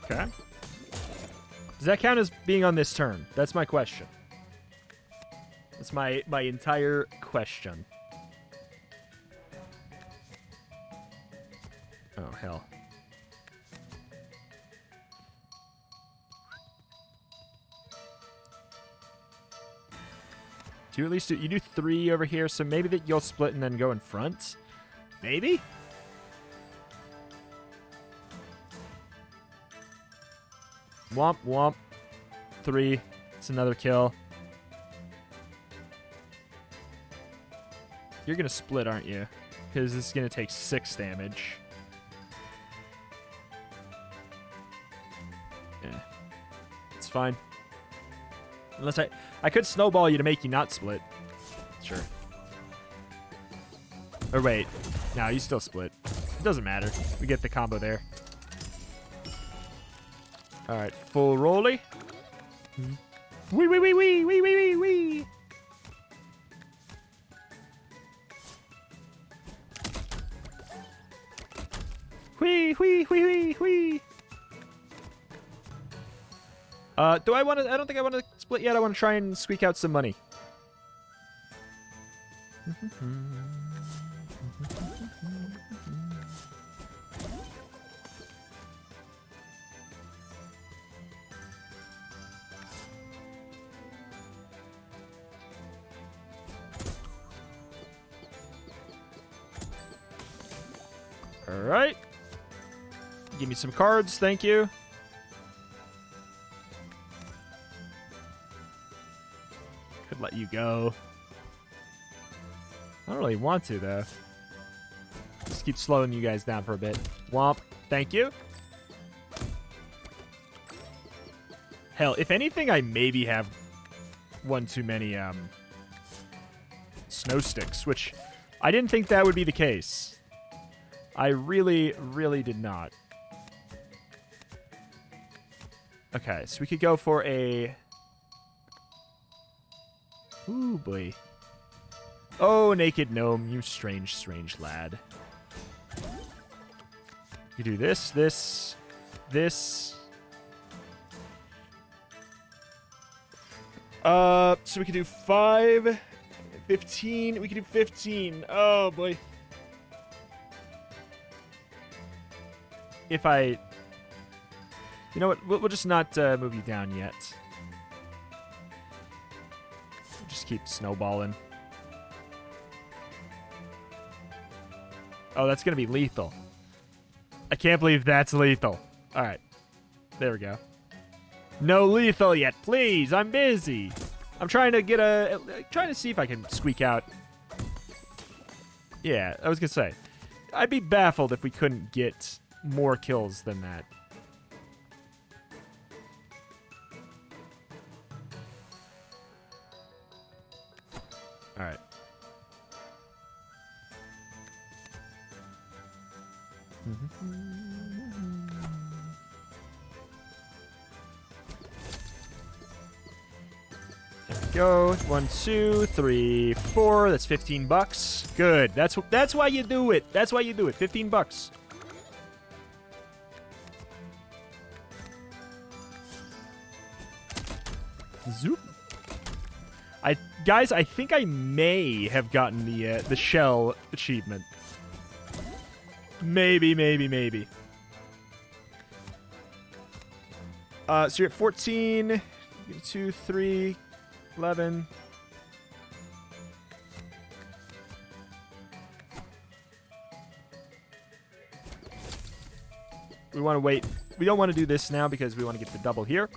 Okay. Does that count as being on this turn? That's my question. That's my entire question. Oh, hell. Do you at least do, you do 3 over here, so maybe that you'll split and then go in front? Maybe? Womp, womp. 3. It's another kill. You're going to split, aren't you? Because this is going to take 6 damage. Yeah. It's fine. Unless I could snowball you to make you not split. Sure. Or wait. No, you still split. It doesn't matter. We get the combo there. Alright, full rolly. Wee wee wee wee wee wee wee wee. Wee wee wee wee wee. Do I want to? I don't think I want to split yet. I want to try and squeak out some money. All right. Give me some cards, thank you. Could let you go. I don't really want to, though. Just keep slowing you guys down for a bit. Womp. Thank you. Hell, if anything, I maybe have one too many snow sticks, which I didn't think that would be the case. I really, really did not. Okay, so we could go for a... Ooh, boy. Oh, naked gnome, you strange, strange lad. You do this, this, this. So we could do 5, 15. We could do 15. Oh, boy. If I... You know what? We'll just not move you down yet. We'll just keep snowballing. Oh, that's going to be lethal. I can't believe that's lethal. All right. There we go. No lethal yet, please. I'm busy. I'm trying to get trying to see if I can squeak out. Yeah, I was going to say. I'd be baffled if we couldn't get more kills than that. All right. There we go. 1, 2, 3, 4. That's $15. Good. That's why you do it. That's why you do it. $15. Zoop. Guys, I think I may have gotten the shell achievement. Maybe. So you're at 14. 2, 3, 11. We want to wait. We don't want to do this now because we want to get the double here.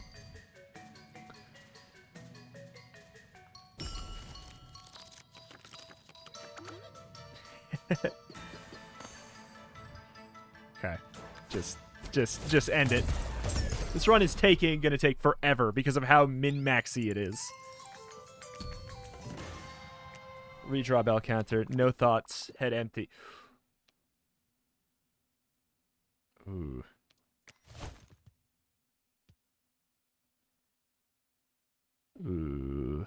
Okay. Just end it. This run is gonna take forever because of how min-maxy it is. Redraw bell counter. No thoughts. Head empty. Ooh. Ooh.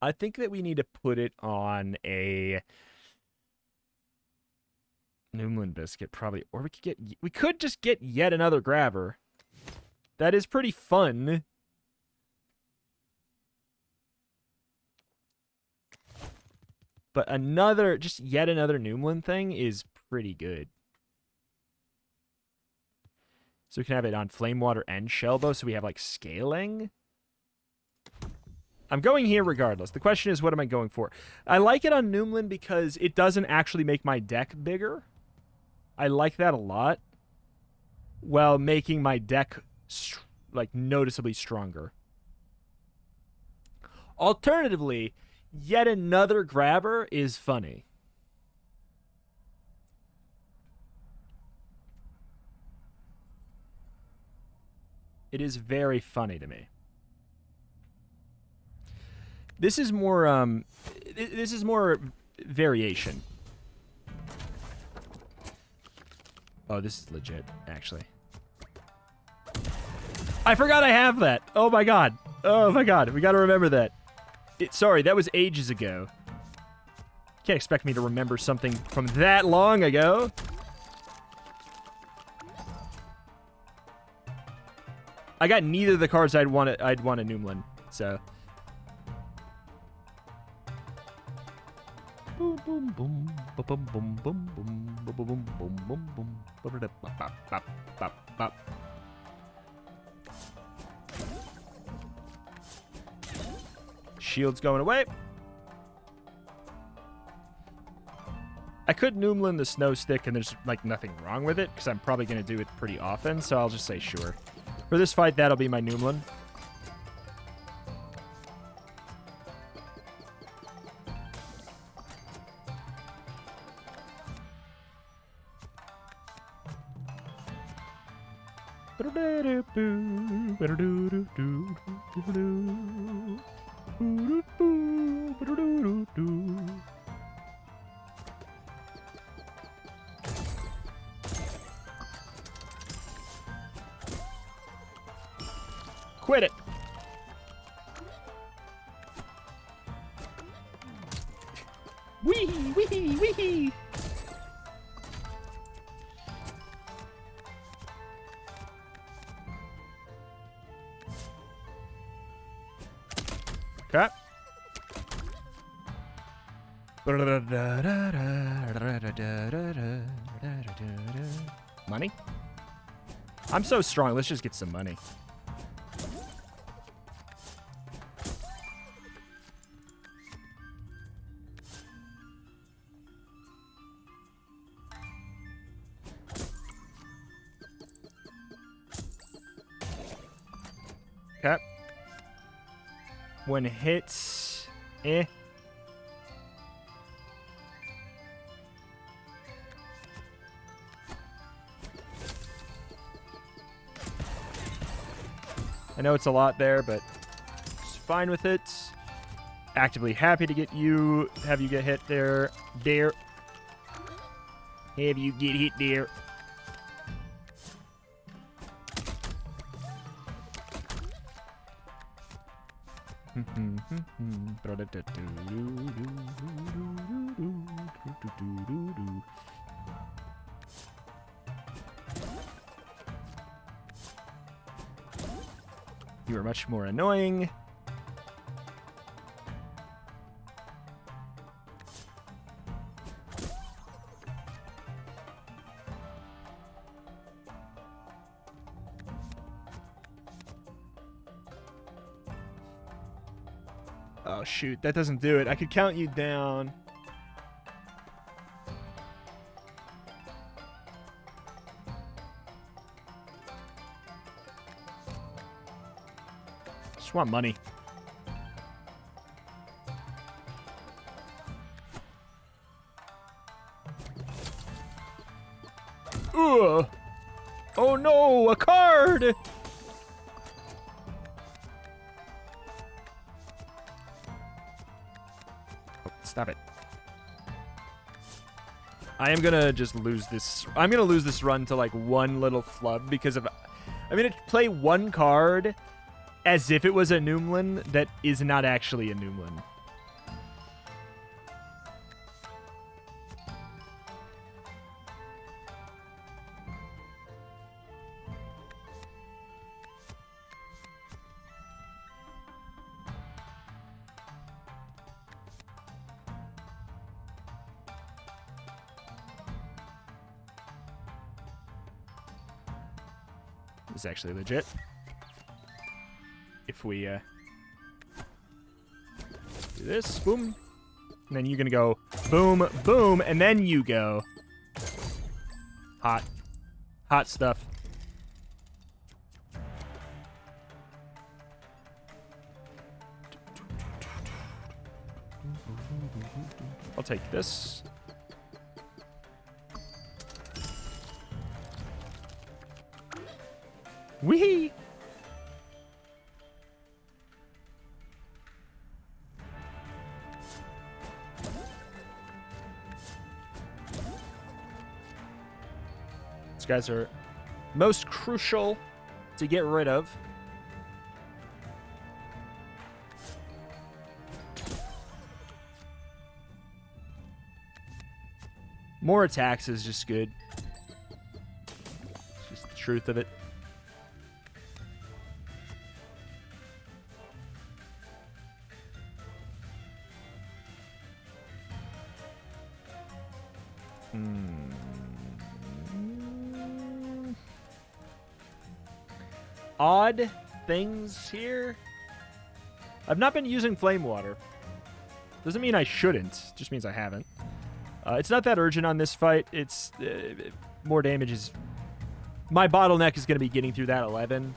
I think that we need to put it on a Noomlin biscuit, probably. Or we could just get yet another grabber. That is pretty fun. But just yet another Noomlin thing is pretty good. So we can have it on Flame Water and Shellbow, so we have, like, scaling. I'm going here regardless. The question is, what am I going for? I like it on Noomlin because it doesn't actually make my deck bigger. I like that a lot. While making my deck, like, noticeably stronger. Alternatively, yet another grabber is funny. It is very funny to me. This is more variation. Oh, this is legit, actually. I forgot I have that. Oh my god. Oh my god. We gotta remember that. Sorry, that was ages ago. Can't expect me to remember something from that long ago. I got neither of the cards I'd want a Noomlin, so. Boom boom boom boom boom boom boom boom boom boom boom boom boom. Shield's going away. I could Noomlin the Snow Stick, and there's, like, nothing wrong with it, because I'm probably going to do it pretty often, so I'll just say sure. For this fight, that'll be my Noomlin. Quit it. Wee wee wee. Okay. Money? I'm so strong. Let's just get some money. Okay. When hits, I know it's a lot there, but just fine with it. Actively happy to have you get hit there. Have you get hit there. You are much more annoying. Oh, shoot. That doesn't do it. I could count you down. Just want money. Ugh. Oh no, a card! Stop it. I am gonna just lose this. I'm gonna lose this run to like one little flub because of. I'm gonna play one card as if it was a Noomlin that is not actually a Noomlin. This is actually legit. If we do this, boom, and then you're gonna go boom, boom, and then you go hot stuff. I'll take this. Wee! These guys are most crucial to get rid of. More attacks is just good. It's just the truth of it. Odd things here. I've not been using flame water. Doesn't mean I shouldn't. Just means I haven't. It's not that urgent on this fight. It's more damage is. My bottleneck is going to be getting through that 11.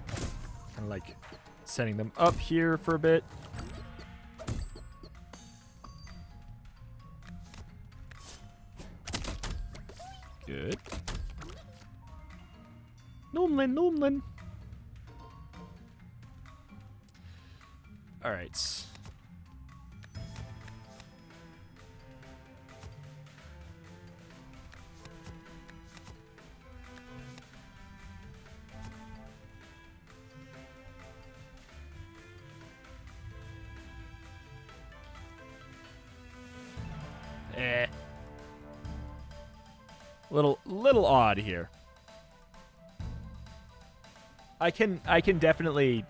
Kind of like setting them up here for a bit. Good. Noomlin. All right. Little odd here. I can definitely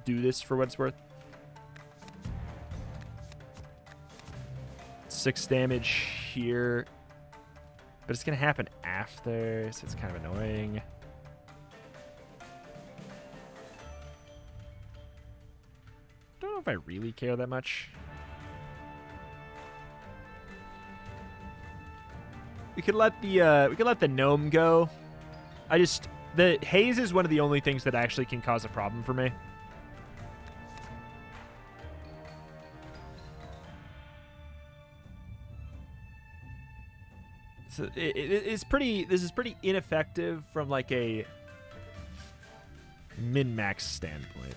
do this for what it's worth. 6 damage here. But it's gonna happen after, so it's kind of annoying. Don't know if I really care that much. We could let the gnome go. The haze is one of the only things that actually can cause a problem for me. So this is pretty ineffective from like a min-max standpoint.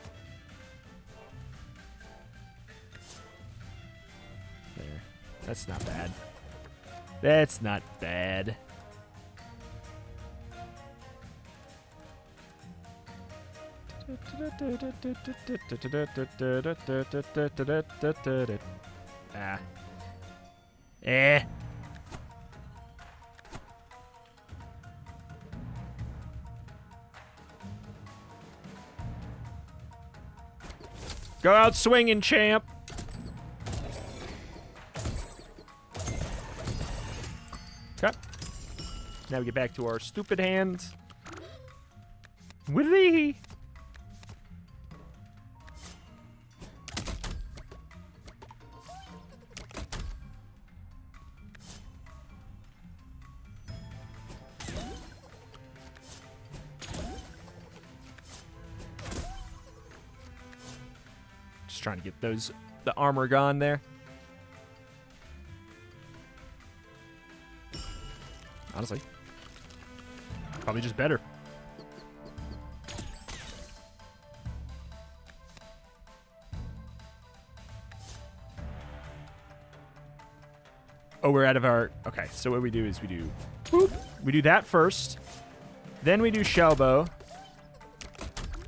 There. That's not bad. That's not bad. Ah. Eh. Go out swinging, champ. Okay. Now we get back to our stupid hand. Willy! Just trying to get the armor gone there. Honestly. Probably just better. Oh, we're out of our... Okay, so what we do is we do... Whoop, we do that first. Then we do Shellbow.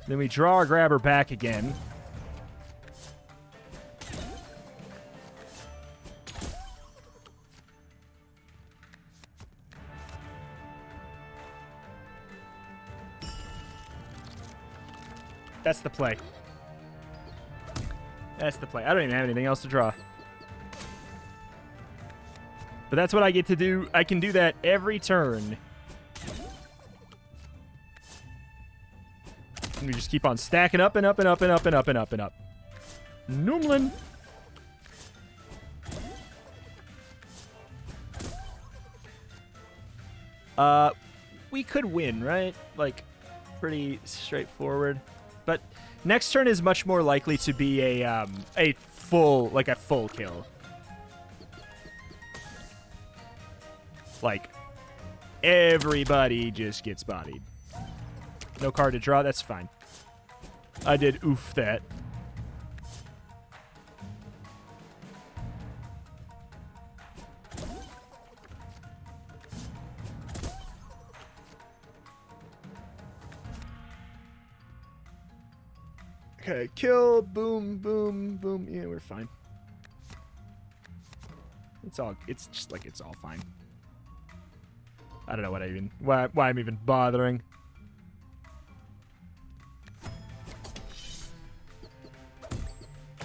Then we draw our grabber back again. That's the play. That's the play. I don't even have anything else to draw. But that's what I get to do. I can do that every turn. And we just keep on stacking up and up and up and up and up and up and up. Noomlin. We could win, right? Like, pretty straightforward. But next turn is much more likely to be a full kill. Like, everybody just gets bodied. No card to draw, that's fine. I did oof that. Okay, kill, boom, boom, boom. Yeah, we're fine. It's just like it's all fine. I don't know why I'm even bothering.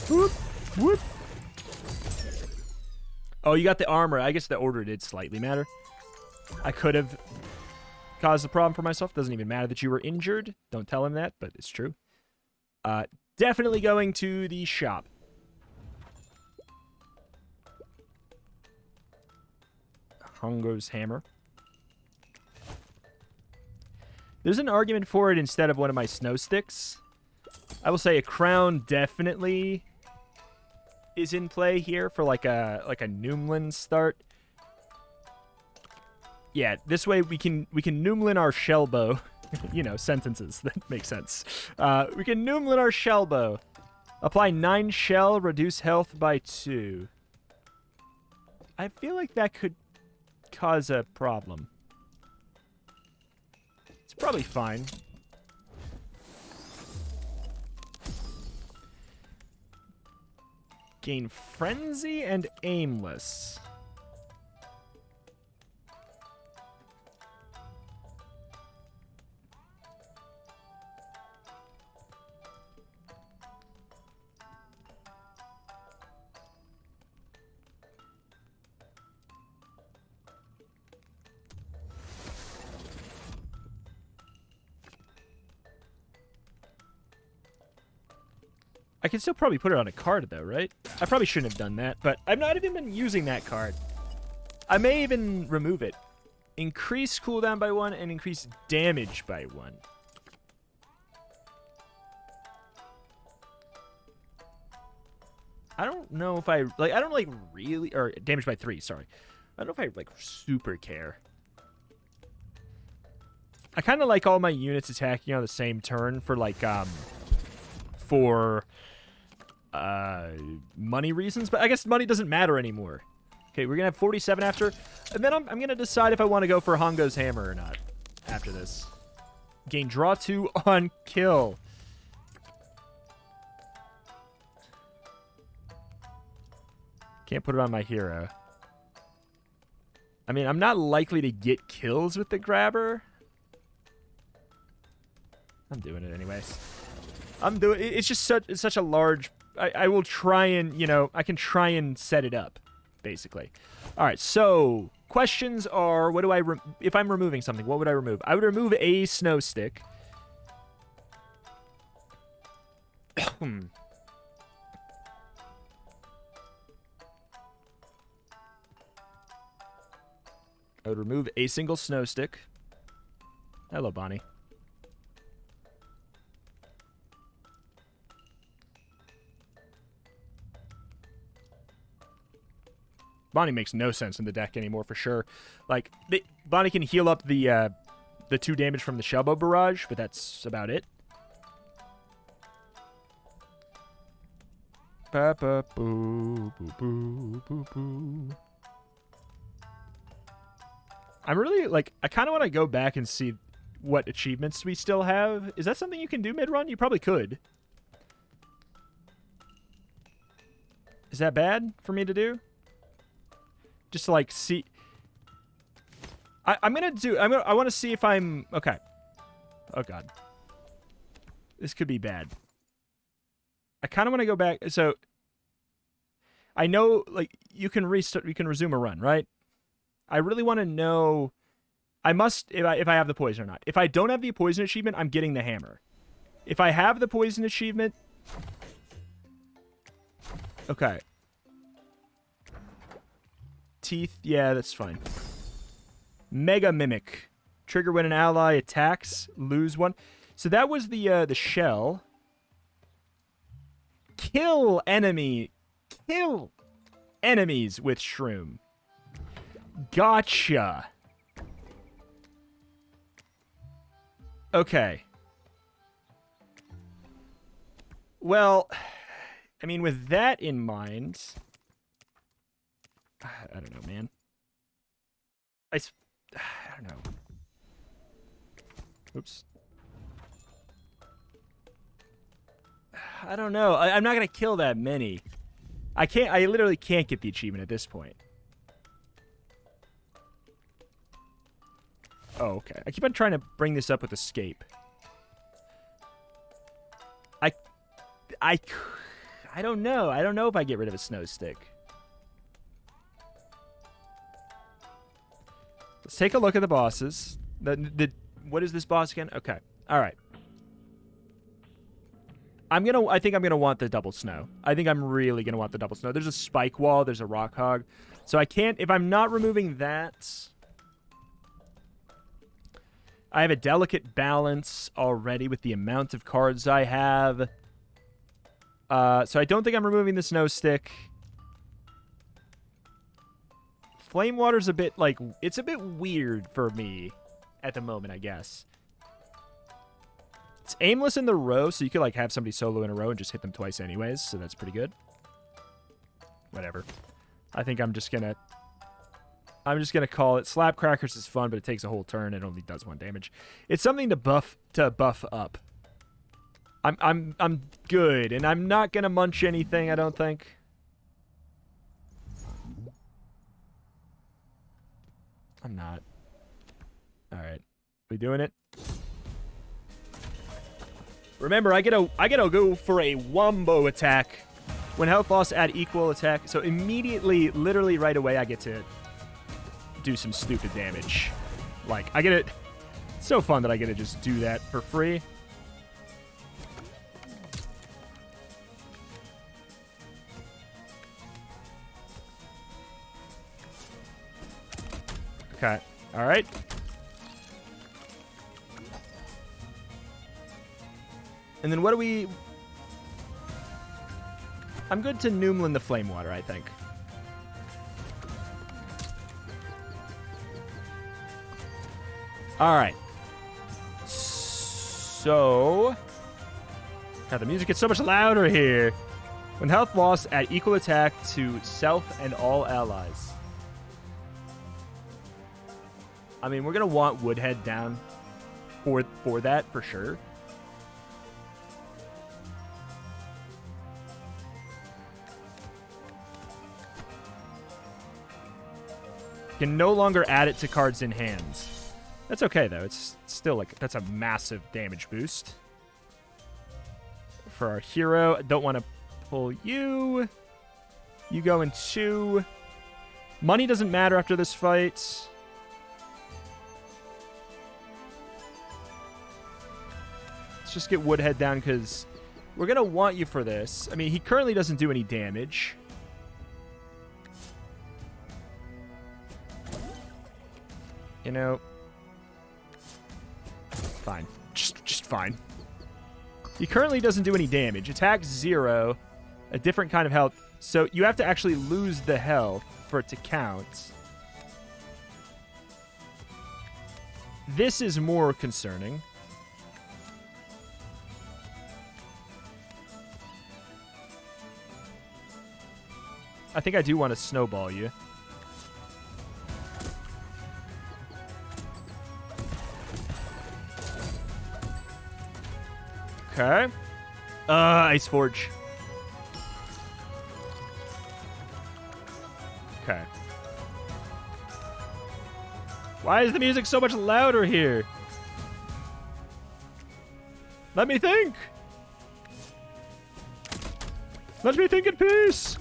Whoop, whoop. Oh, you got the armor. I guess the order did slightly matter. I could have caused a problem for myself. Doesn't even matter that you were injured. Don't tell him that, but it's true. Definitely going to the shop. Hongo's hammer. There's an argument for it instead of one of my snow sticks. I will say a crown definitely is in play here for like a Noomlin start. Yeah, this way we can Noomlin our Shellbow. You know, sentences that make sense. We can Noomlin our Shellbow. Apply 9 shell, reduce health by 2. I feel like that could cause a problem. It's probably fine. Gain Frenzy and Aimless. I can still probably put it on a card, though, right? I probably shouldn't have done that, but I've not even been using that card. I may even remove it. Increase cooldown by 1 and increase damage by 1. I don't know if I don't really, or damage by 3, sorry. I don't know if I super care. I kind of like all my units attacking on the same turn for money reasons, but I guess money doesn't matter anymore. Okay, we're gonna have 47 after, and then I'm gonna decide if I want to go for Hongo's hammer or not after this. Gain draw 2 on kill. Can't put it on my hero. I mean, I'm not likely to get kills with the grabber. I'm doing it anyways. It's just such a large... I will try and, you know, I can try and set it up, basically. All right, so questions are, what do if I'm removing something, what would I remove? I would remove a snow stick. I would remove a single snow stick. Hello, Bonnie. Bonnie makes no sense in the deck anymore for sure. Like, Bonnie can heal up the 2 damage from the Shelbo Barrage, but that's about it. Ba-ba-boo, boo, boo, boo. I'm really, like, I kind of want to go back and see what achievements we still have. Is that something you can do mid-run? You probably could. Is that bad for me to do? Just to, like, see... I want to see if I'm... Okay. Oh, God. This could be bad. I kind of want to go back... So, I know, like, you can restart... You can resume a run, right? I really want to know... I must... If I have the poison or not. If I don't have the poison achievement, I'm getting the hammer. If I have the poison achievement... Okay. Teeth, yeah, that's fine. Mega Mimic. Trigger when an ally attacks, lose 1. So that was the shell. Kill enemies with Shroom. Gotcha. Okay. Well, I mean, with that in mind... I don't know, man. I don't know. Oops. I don't know. I'm not going to kill that many. I literally can't get the achievement at this point. Oh, okay. I keep on trying to bring this up with escape. I don't know. I don't know if I get rid of a snow stick. Let's take a look at the bosses. What is this boss again? Okay. All right. I think I'm gonna want the double snow. I think I'm really gonna want the double snow. There's a spike wall. There's a rock hog. So I can't. If I'm not removing that, I have a delicate balance already with the amount of cards I have. So I don't think I'm removing the snow stick. Flame water's a bit, like, it's a bit weird for me at the moment, I guess. It's aimless in the row, so you could, like, have somebody solo in a row and just hit them twice anyways, so that's pretty good. Whatever. I think I'm just gonna call it. Slap Crackers is fun, but it takes a whole turn and only does 1 damage. It's something to buff up. I'm good, and I'm not gonna munch anything, I don't think. I'm not. Alright. We doing it? Remember, I gotta go for a wombo attack. When health loss, add equal attack. So immediately, literally right away, I get to do some stupid damage. Like, I get it. It's so fun that I get to just do that for free. Okay. All right. And then what do we... I'm good to Noomlin the Flame Water, I think. All right. So... God, the music gets so much louder here. When health loss, add equal attack to self and all allies. I mean, we're going to want Woodhead down for that, for sure. Can no longer add it to cards in hands. That's okay, though. It's still, like, that's a massive damage boost. For our hero, I don't want to pull you. You go in 2. Money doesn't matter after this fight. Let's just get Woodhead down, because We're going to want you for this. I mean, he currently doesn't do any damage. You know, fine. Just fine. He currently doesn't do any damage. Attack 0, a different kind of health. So you have to actually lose the health for it to count. This is more concerning. I think I do want to snowball you. Okay. Ice Forge. Okay. Why is the music so much louder here? Let me think. Let me think in peace.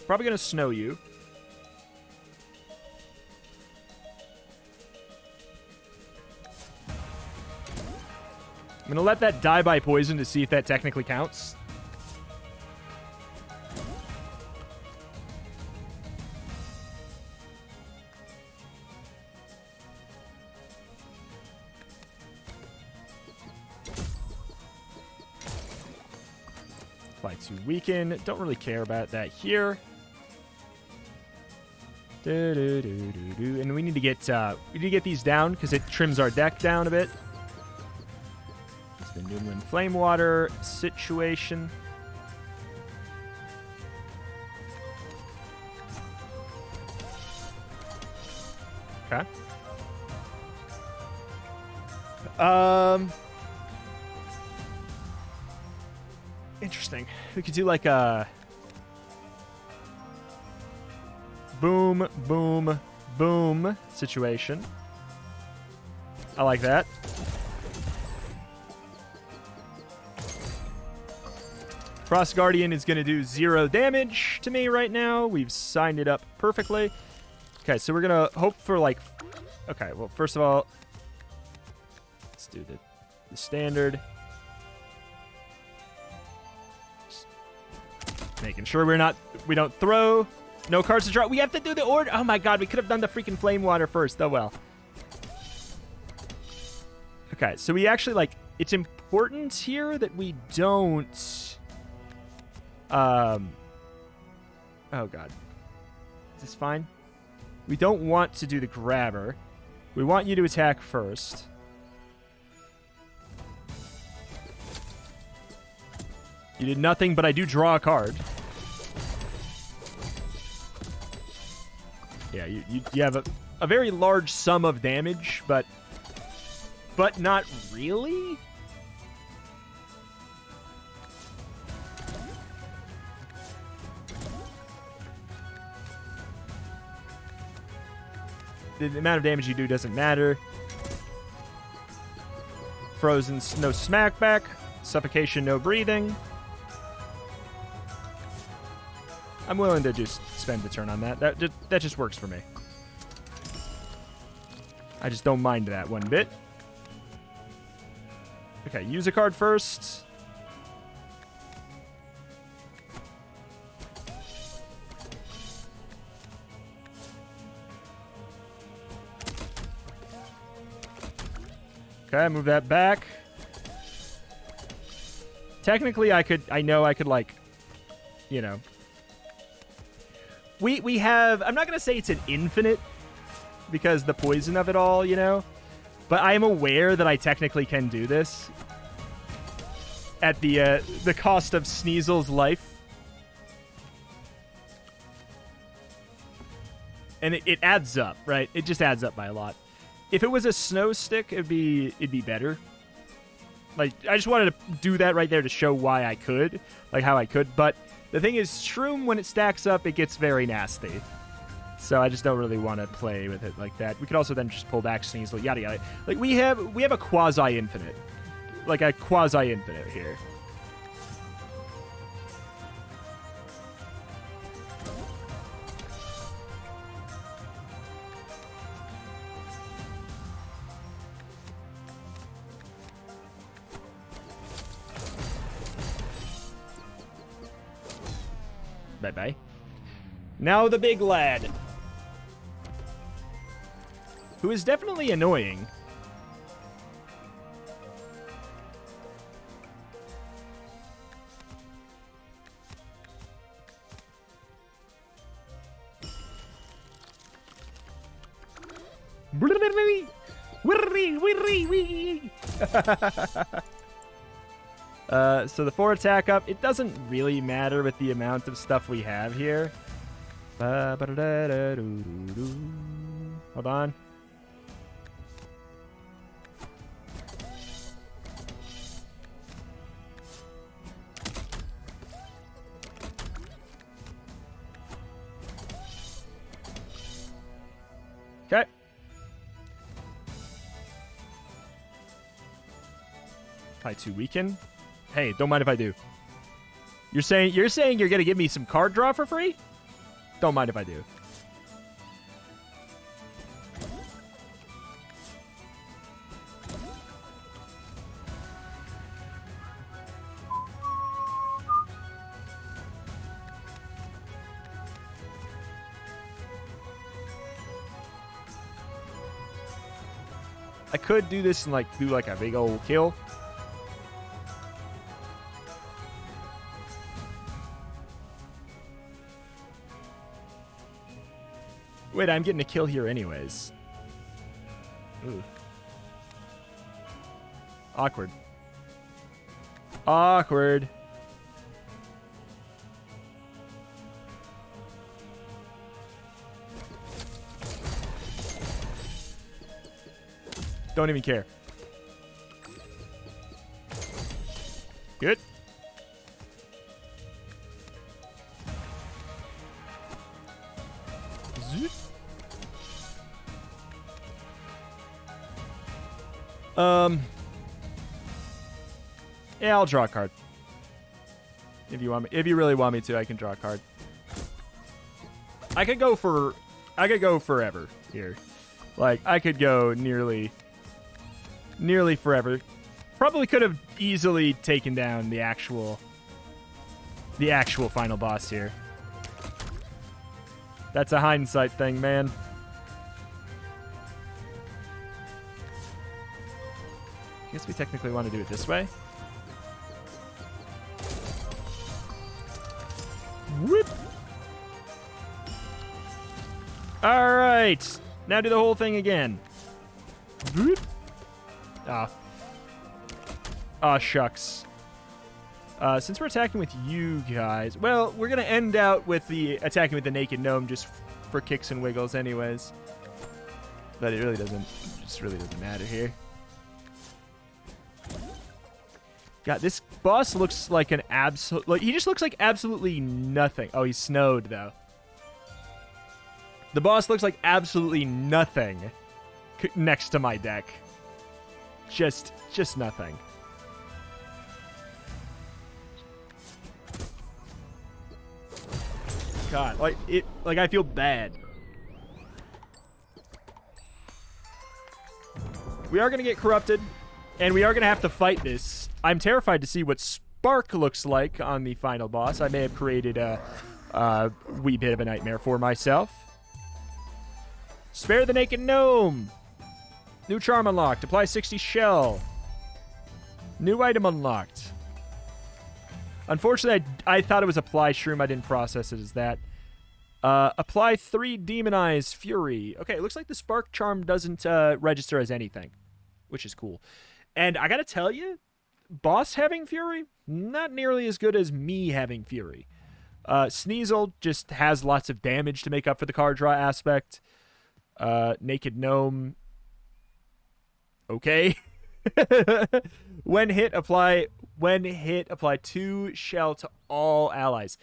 Probably gonna snow you. I'm gonna let that die by poison to see if that technically counts. Apply to weaken. Don't really care about that here. And we need to get these down because it trims our deck down a bit. It's the New Moon Flame Water situation. Okay. Interesting. We could do like a boom, boom, boom situation. I like that. Frost Guardian is going to do 0 damage to me right now. We've signed it up perfectly. Okay, so we're going to hope for like... Okay, well, first of all, let's do the standard. Just making sure we don't throw. No cards to draw. We have to do the order. Oh my god, we could have done the freaking flame water first. Oh well. Okay, so we actually like... It's important here that we don't... Oh god. Is this fine? We don't want to do the grabber. We want you to attack first. You did nothing, but I do draw a card. Yeah, you have a very large sum of damage, but not really. The amount of damage you do doesn't matter. Frozen, no smackback. Suffocation, no breathing. I'm willing to just spend the turn on that. That just works for me. I just don't mind that one bit. Okay, use a card first. Okay, move that back. Technically, I know I could, like, you know. We have, I'm not going to say it's an infinite, because the poison of it all, you know. But I am aware that I technically can do this. At the cost of Sneezle's life. And it adds up, right? It just adds up by a lot. If it was a snow stick, it'd be better. Like, I just wanted to do that right there to show why I could, like how I could. But the thing is, Shroom, when it stacks up, it gets very nasty. So I just don't really want to play with it like that. We could also then just pull back Sneezle, yada yada. Like we have a quasi-infinite. like a quasi-infinite here. Bye-bye. Now the big lad. Who is definitely annoying. So the 4 attack up, it doesn't really matter with the amount of stuff we have here. Hold on. Okay. Try to weaken. Hey, don't mind if I do. You're saying you're gonna give me some card draw for free? Don't mind if I do. I could do this and do a big old kill. Wait, I'm getting a kill here anyways. Ooh. Awkward. Awkward. Don't even care. Good. Zoop. Yeah, I'll draw a card. If you really want me to, I can draw a card. I could go forever here. Like, I could go nearly forever. Probably could have easily taken down the actual final boss here. That's a hindsight thing, man. I guess we technically want to do it this way. Whoop. All right. Now do the whole thing again. Whoop. Ah. Ah, shucks. Since we're attacking with you guys, well, we're going to end out with the attacking with the naked gnome just for kicks and wiggles anyways. But it really doesn't matter here. God, this boss looks like an absolute... he just looks like absolutely nothing. Oh, he's snowed, though. The boss looks like absolutely nothing next to my deck. Just nothing. God, I feel bad. We are going to get corrupted, and we are going to have to fight this. I'm terrified to see what Spark looks like on the final boss. I may have created a wee bit of a nightmare for myself. Spare the Naked Gnome. New charm unlocked. Apply 60 shell. New item unlocked. Unfortunately, I thought it was apply shroom. I didn't process it as that. Apply 3 demonized fury. Okay, it looks like the spark charm doesn't register as anything, which is cool. And I gotta tell you, boss having fury, not nearly as good as me having fury. Sneezle just has lots of damage to make up for the card draw aspect. Naked Gnome, okay. When hit, apply 2 shell to all allies.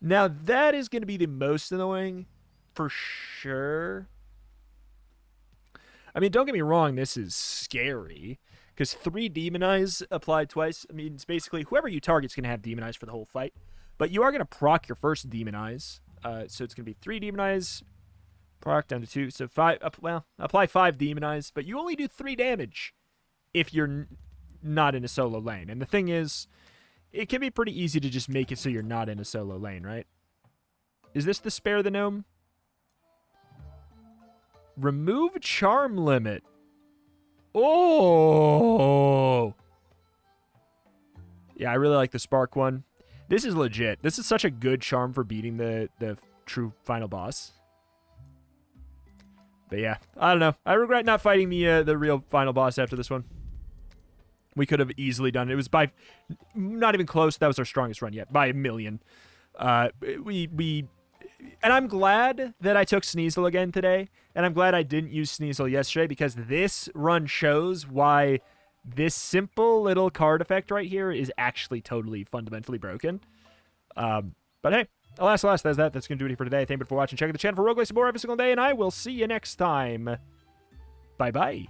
Now, that is going to be the most annoying, for sure. I mean, don't get me wrong, this is scary, because 3 Demonize applied twice. I mean, it's basically whoever you target's going to have Demonize for the whole fight. But you are going to proc your first Demonize. So it's going to be 3 Demonize, proc down to 2. So 5, well, apply 5 Demonize, but you only do 3 damage if you're not in a solo lane. And the thing is, it can be pretty easy to just make it so you're not in a solo lane, right? Is this the Spare the Gnome? Remove charm limit. Oh! Yeah, I really like the Spark one. This is legit. This is such a good charm for beating the true final boss. But yeah, I don't know. I regret not fighting the real final boss after this one. We could have easily done it. It was by not even close. That was our strongest run yet, by a million. And I'm glad that I took Sneezle again today, and I'm glad I didn't use Sneezle yesterday, because this run shows why this simple little card effect right here is actually totally fundamentally broken. But hey, alas, that's that. That's going to do it for today. Thank you for watching. Check out the channel for roguelikes more every single day, and I will see you next time. Bye-bye.